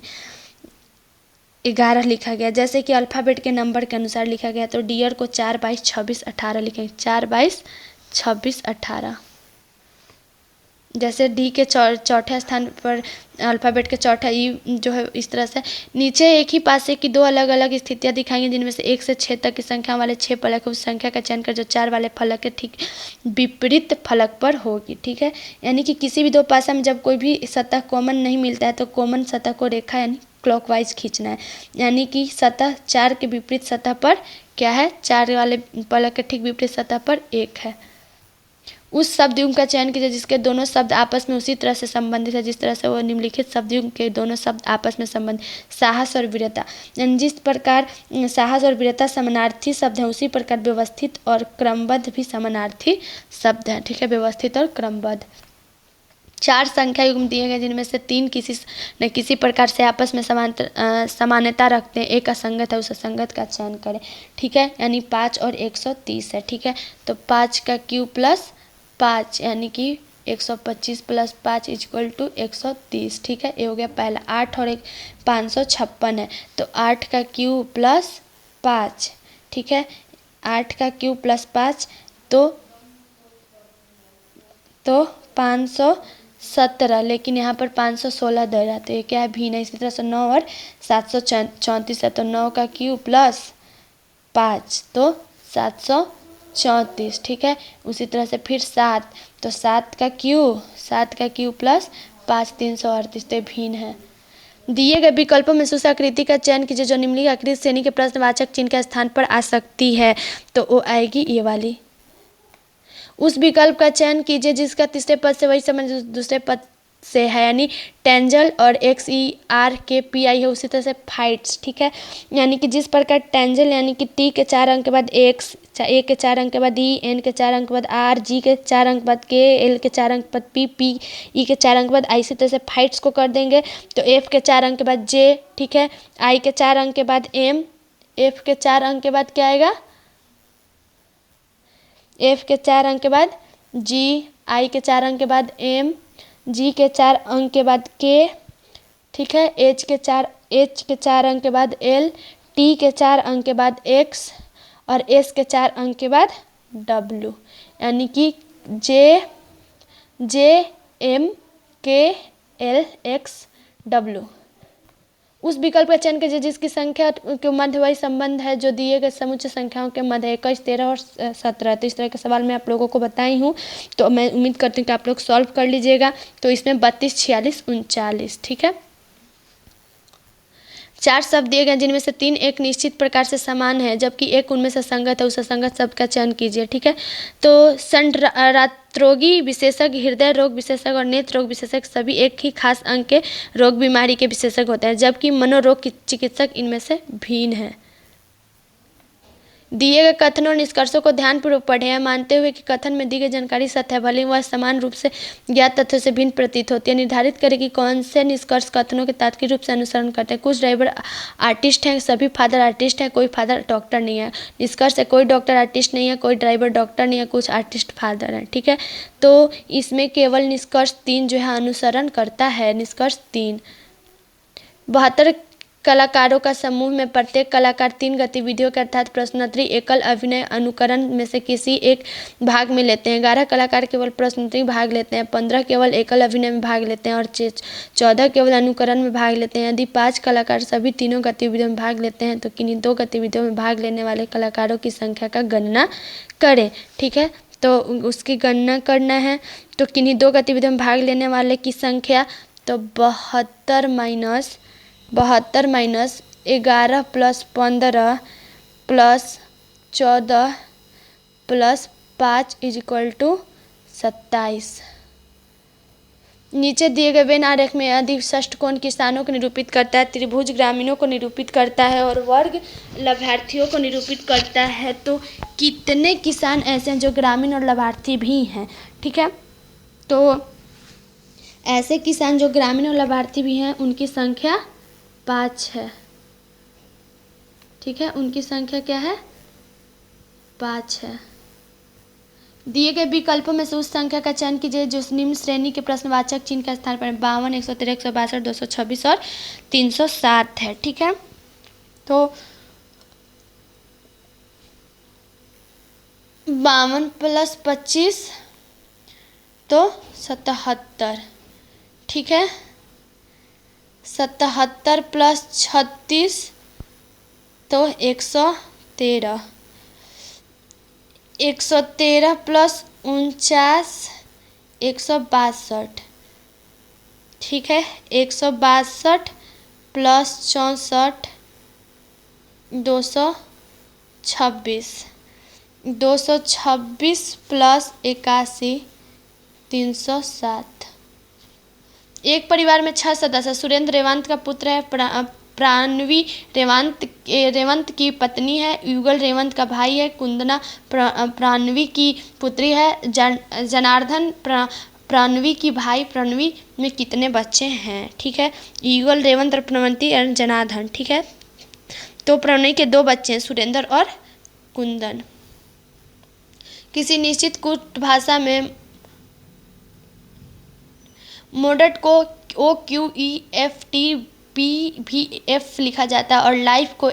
11 लिखा गया, जैसे कि अल्फ़ाबेट के नंबर के अनुसार लिखा गया। तो डियर को 4 22 26 18 लिखेंगे, 4 22 26 18। जैसे डी के चौथे स्थान पर अल्फ़ाबेट के चौथा ई जो है इस तरह से। नीचे एक ही पासे की दो अलग अलग स्थितियां दिखाई जिनमें से 1 से 6 तक की संख्या वाले 6 फलक है, उस संख्या का चयन कर जो 4 वाले फलक के ठीक विपरीत फलक पर होगी, ठीक है। यानी कि किसी भी दो पासा में जब कोई भी सतह कॉमन नहीं मिलता है तो कॉमन सतह को रेखा यानी क्लॉकवाइज खींचना है। यानी कि सतह 4 के विपरीत सतह पर क्या है? 4 वाले फलक के ठीक विपरीत सतह पर 1 है। उस शब्दयुग्म का चयन कीजिए जिसके दोनों शब्द आपस में उसी तरह से संबंधित है जिस तरह से वो निम्नलिखित शब्दयुग्म के दोनों शब्द आपस में संबंधित। साहस और वीरता, जिस प्रकार साहस और वीरता समानार्थी शब्द हैं उसी प्रकार व्यवस्थित और क्रमबद्ध भी समानार्थी शब्द हैं, ठीक है। व्यवस्थित और क्रमबद्ध। 4 संख्या युग्म दिए गए जिनमें से 3 किसी न किसी प्रकार से आपस में समानता रखते हैं, एक असंगत है, उस असंगत का चयन करें। ठीक है, यानी 5 और 130 है। ठीक है, तो 5 का क्यूब प्लस 5 यानी कि 125 प्लस 5 इक्वल टू 130। ठीक है, ये हो गया पहला। 8 और 1 556 है, तो 8 का क्यूब प्लस 5। ठीक है, 8 का क्यूब प्लस 5 तो 517, लेकिन यहाँ पर 516 दे रहा, तो ये क्या है, भिन्न है। इसी तरह से 9 और 734 है, तो 9 का क्यूब प्लस 5 तो 734। ठीक है, उसी तरह से फिर 7, तो 7 का क्यूब प्लस 5 338, तो भिन्न है। दिए गए विकल्पों में सुषाकृति का चयन कीजिए जो निम्नलिखित श्रेणी के प्रश्नवाचक चिन्ह के स्थान पर आ सकती है, तो वो आएगी ये वाली। उस विकल्प का चयन कीजिए जिसका तीसरे पद से वही संबंध दूसरे पद से है, यानी टेंजल और XERKPI है। उसी तरह से फाइट्स। ठीक है, यानी कि जिस प्रकार टेंजल यानी कि T के 4 अंक के बाद X, A के 4 अंक के बाद E, N के 4 अंक के बाद R, G के 4 अंक के बाद K, L के 4 अंक के बाद P, E के 4 अंक के बाद I। इसी तरह से फाइट्स को कर देंगे तो F के 4 अंक के बाद J, ठीक है, I के 4 अंक के बाद M, F के 4 अंक के बाद क्या आएगा, F के 4 अंक के बाद G, I के 4 अंक के बाद M, G के 4 अंक के बाद K, ठीक है, H के 4 अंक के बाद L, T के 4 अंक के बाद X और S के 4 अंक के बाद W, यानी कि J M K L X W। उस विकल्प का चयन कीजिए जिसकी संख्या के मध्य वही संबंध है जो दिए गए समुच्चय संख्याओं के मध्य 21, 13 और 17। तो इस तरह के सवाल मैं आप लोगों को बताई हूँ, तो मैं उम्मीद करती हूँ कि आप लोग सॉल्व कर लीजिएगा। तो इसमें 32, 46, 39। ठीक है, 4 शब्द दिए गए जिनमें से 3 एक निश्चित प्रकार से समान है जबकि एक उनमें से संगत है, उस असंगत शब्द का चयन कीजिए। ठीक है, तो संरात्रोगी विशेषज्ञ, हृदय रोग विशेषज्ञ और नेत्र रोग विशेषज्ञ सभी एक ही खास अंग के रोग बीमारी के विशेषज्ञ होते हैं, जबकि मनोरोग चिकित्सक इनमें से भिन्न है। दिए गए कथनों और निष्कर्षों को ध्यानपूर्वक पढ़ें, यह मानते हुए कि कथन में दी गई जानकारी सत्य है भले वह समान रूप से ज्ञात तथ्यों से भिन्न प्रतीत होती है। निर्धारित करें कि कौन से निष्कर्ष कथनों के तार्किक रूप से अनुसरण करते हैं। कुछ ड्राइवर आर्टिस्ट हैं, सभी फादर आर्टिस्ट हैं, कोई फादर डॉक्टर नहीं है। निष्कर्ष है कोई डॉक्टर आर्टिस्ट नहीं है, कोई ड्राइवर डॉक्टर नहीं है, कुछ आर्टिस्ट फादर हैं। ठीक है, तो इसमें केवल निष्कर्ष 3 जो है अनुसरण करता है। निष्कर्ष 3। 72 कलाकारों का समूह में प्रत्येक कलाकार 3 गतिविधियों के अर्थात प्रश्नोत्तरी, एकल अभिनय, अनुकरण में से किसी एक भाग में लेते हैं। 11 कलाकार केवल प्रश्नोत्तरी भाग लेते हैं, 15 केवल एकल अभिनय में भाग लेते हैं और 14 केवल अनुकरण में भाग लेते हैं। यदि 5 कलाकार सभी तीनों गतिविधियों में भाग लेते हैं तो किन्हीं 2 गतिविधियों में भाग लेने वाले कलाकारों की संख्या का गणना करें। ठीक है, तो उसकी गणना करना है, तो किन्हीं 2 गतिविधियों में भाग लेने वाले की संख्या, तो 72 minus 11 plus 15 plus 14 plus 5 is equal to 27। नीचे दिए गए वेन आरेख में यदि षष्ठकोण किसानों को निरूपित करता है, त्रिभुज ग्रामीणों को निरूपित करता है और वर्ग लाभार्थियों को निरूपित करता है, तो कितने किसान ऐसे हैं जो ग्रामीण और लाभार्थी भी हैं। ठीक है, तो ऐसे किसान जो ग्रामीण और लाभार्थी भी हैं उनकी संख्या 5 है। ठीक है, उनकी संख्या क्या है, 5 है। दिए गए विकल्पों में से उस संख्या का चयन कीजिए जो निम्न श्रेणी के प्रश्नवाचक चिन्ह का स्थान पर 52, 113, 162, 226 और 307 है। ठीक है, तो 52 प्लस 25 तो 77। ठीक है, 77 प्लस 36 तो 113, 113 प्लस 49 162। ठीक है, 162 प्लस 64 226, 226 प्लस 81 307। एक परिवार में 6 सदस्य। सुरेंद्र रेवंत का पुत्र है, प्राणवी रेवंत की पत्नी है, युगल रेवंत का भाई है, कुंदना प्राणवी की पुत्री है, जनार्दन प्रणवी की भाई प्रणवी में कितने बच्चे हैं? ठीक है, युगल, रेवंत और प्रणवंती और जनार्दन। ठीक है, तो प्रणवी के 2 बच्चे हैं, सुरेंद्र और कुंदन। किसी निश्चित कूट भाषा में मोडट को OQEFTPVF लिखा जाता है और लाइफ को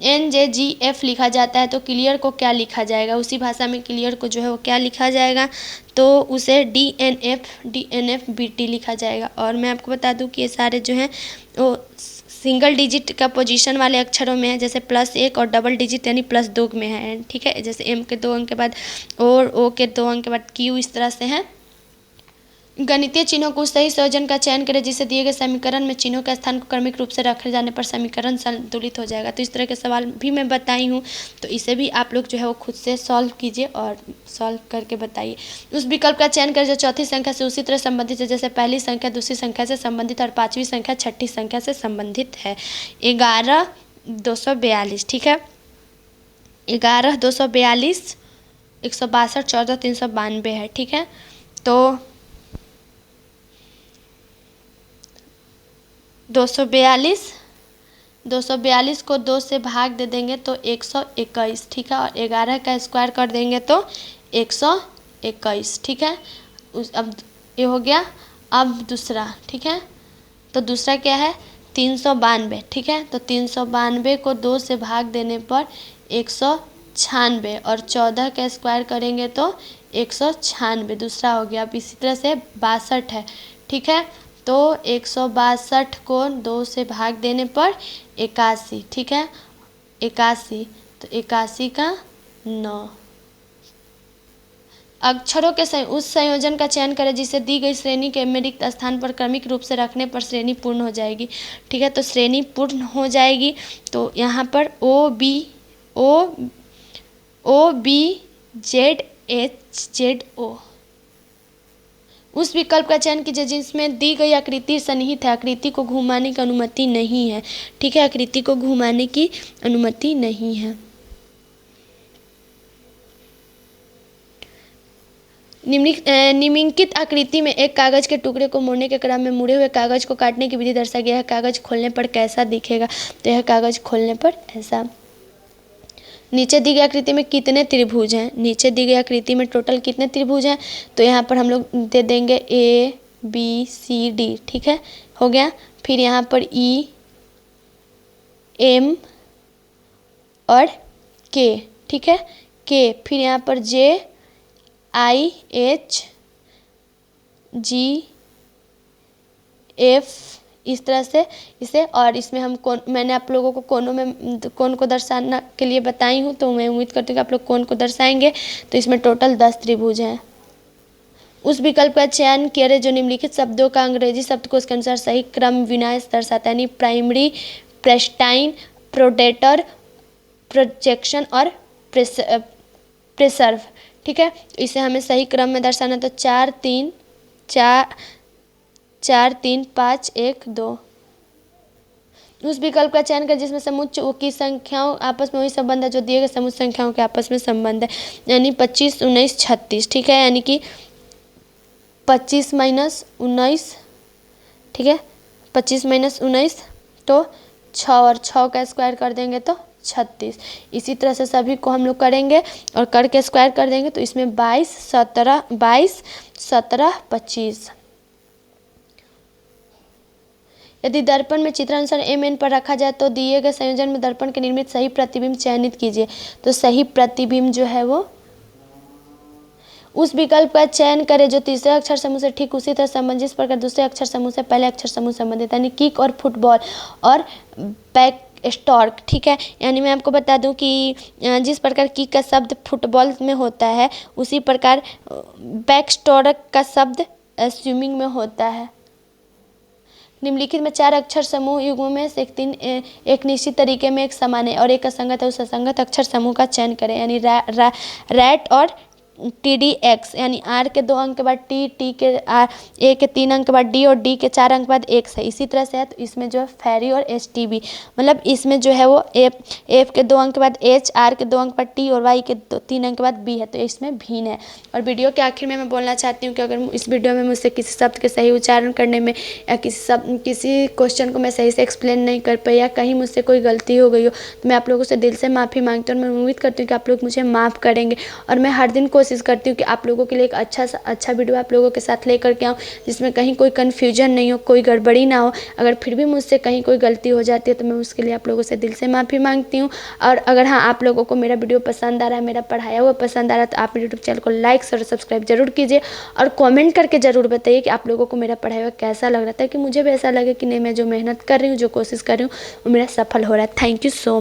NJGF लिखा जाता है, तो क्लियर को क्या लिखा जाएगा? उसी भाषा में क्लियर को जो है वो क्या लिखा जाएगा? तो उसे DNFBT लिखा जाएगा। और मैं आपको बता दूं कि ये सारे जो हैं वो सिंगल डिजिट का पोजीशन वाले अक्षरों में है, जैसे +1 और डबल डिजिट यानी +2 में है। ठीक है, जैसे M के 2 अंक के बाद और O के 2 अंक के बाद Q, इस तरह से है। गणितीय चिन्हों को उस सही संयोजन का चयन करें जिससे दिए गए समीकरण में चिन्हों के स्थान को क्रमिक रूप से रखे जाने पर समीकरण संतुलित हो जाएगा। तो इस तरह के सवाल भी मैं बताई हूँ, तो इसे भी आप लोग जो है वो खुद से सॉल्व कीजिए और सॉल्व करके बताइए। उस विकल्प का चयन करें जो चौथी संख्या से उसी तरह संबंधित है, जैसे पहली संख्या दूसरी संख्या से संबंधित और 5वीं संख्या छठी संख्या से संबंधित है। 11,242। ठीक है, 11,242, 162, 14,392 है। ठीक है, तो 242 को 2 से भाग दे देंगे तो 121। ठीक है, और 11 का स्क्वायर कर देंगे तो 121। ठीक है, अब ये हो गया। अब दूसरा, ठीक है, तो दूसरा क्या है? 392। ठीक है, तो 392 को 2 से भाग देने पर 196 और 14 का स्क्वायर करेंगे तो 196 दूसरा हो गया। अब इसी तरह से 62 है। ठीक है, तो 162 को 2 से भाग देने पर 81। ठीक है, 81, तो 81 का 9। अक्षरों के उस संयोजन का चयन करें जिसे दी गई श्रेणी के में रिक्त स्थान पर क्रमिक रूप से रखने पर श्रेणी पूर्ण हो जाएगी। ठीक है, तो श्रेणी पूर्ण हो जाएगी, तो यहाँ पर OBZHZO उस विकल्प का चयन कीजिए जिसमें दी गई आकृति सन्निहित है, आकृति को घुमाने की अनुमति नहीं है। ठीक है, आकृति को घुमाने की अनुमति नहीं है। निम्नलिखित आकृति में एक कागज के टुकड़े को मोड़ने के क्रम में मुड़े हुए कागज को काटने की विधि दर्शाई गई है। कागज खोलने पर कैसा दिखेगा? तो यह कागज खोलने पर ऐसा। नीचे दी गई आकृति में कितने त्रिभुज हैं? नीचे दी गई आकृति में टोटल कितने त्रिभुज हैं? तो यहाँ पर हम लोग दे देंगे ABCD। ठीक है, हो गया। फिर यहाँ पर EM और K। ठीक है, K। फिर यहाँ पर JIHGF, इस तरह से इसे। और इसमें हम मैंने आप लोगों को कोनों में कोन को दर्शाने के लिए बताई हूँ, तो मैं उम्मीद करती हूँ कि आप लोग कोन को दर्शाएंगे। तो इसमें टोटल 10 त्रिभुज हैं। उस विकल्प का चयन करें जो निम्नलिखित शब्दों का अंग्रेजी शब्दकोश के अनुसार सही क्रम विन्यास दर्शाता है, यानी प्राइमरी, प्रेस्टाइन, प्रोडेटर, प्रोजेक्शन और प्रेसर्व। ठीक है, इसे हमें सही क्रम में दर्शाना, तो 4 3 5 1 2। उस विकल्प का चयन करें जिसमें समुच्चय की संख्याओं आपस में वही संबंध है जो दिए गए समुच्चय संख्याओं के आपस में संबंध है, यानी 25 19 36। ठीक है, यानी कि 25 - 19। ठीक है, 25 - 19 तो 6 और 6 का स्क्वायर कर देंगे तो 36। इसी तरह से सभी को हम लोग करेंगे और करके स्क्वायर कर देंगे, तो इसमें 22 17 25। यदि दर्पण में चित्रानुसार MN पर रखा जाए तो दिए गए संयोजन में दर्पण के निर्मित सही प्रतिबिंब चयनित कीजिए। तो सही प्रतिबिंब जो है वो उस विकल्प का चयन करें जो तीसरे अक्षर समूह से ठीक उसी तरह संबंधित जिस प्रकार दूसरे अक्षर समूह से पहले अक्षर समूह संबंधित, यानी किक और फुटबॉल और बैक स्टॉर्क। ठीक है, यानी मैं आपको बता दूं कि जिस प्रकार किक का शब्द फुटबॉल में होता है उसी प्रकार बैक स्टॉर्क का शब्द स्विमिंग में होता है। निम्नलिखित में 4 अक्षर समूह युग्मों में से एक निश्चित तरीके में एक समान है और एक असंगत है, उस असंगत अक्षर समूह का चयन करें, यानी रैट और TDX, यानी R के 2 अंक के बाद T, T के A के 3 अंक के बाद D और D के 4 अंक के बाद X है। इसी तरह से है, तो इसमें जो है फेरी और HTB, मतलब इसमें जो है वो F के 2 अंक के बाद H, R के 2 अंक के बाद T और Y के 3 अंक के बाद B है, तो इसमें भीन है। और वीडियो के आखिर में मैं बोलना चाहती हूँ कि अगर इस वीडियो में मुझसे किसी शब्द के सही उच्चारण करने में या किसी क्वेश्चन को मैं सही से एक्सप्लेन नहीं कर पाई या कहीं मुझसे कोई गलती हो गई हो, तो मैं आप लोगों से दिल से माफ़ी मांगती हूँ और मैं उम्मीद करती हूँ कि आप लोग मुझे माफ़ करेंगे। और मैं हर दिन कोशिश करती हूँ कि आप लोगों के लिए एक अच्छा वीडियो आप लोगों के साथ लेकर के आऊँ, जिसमें कहीं कोई कन्फ्यूजन नहीं हो, कोई गड़बड़ी ना हो। अगर फिर भी मुझसे कहीं कोई गलती हो जाती है तो मैं उसके लिए आप लोगों से दिल से माफ़ी मांगती हूँ। और अगर हाँ, आप लोगों को मेरा वीडियो पसंद आ रहा है, मेरा पढ़ाया हुआ पसंद आ रहा है, तो आप मेरे यूट्यूब चैनल को लाइक और सब्सक्राइब जरूर कीजिए और कमेंट करके ज़रूर बताइए कि आप लोगों को मेरा पढ़ाया हुआ कैसा लग रहा था, कि मुझे भी ऐसा लगे कि नहीं, मैं जो मेहनत कर रही हूँ, जो कोशिश कर रही हूँ, वो मेरा सफल हो रहा है। Thank you so much.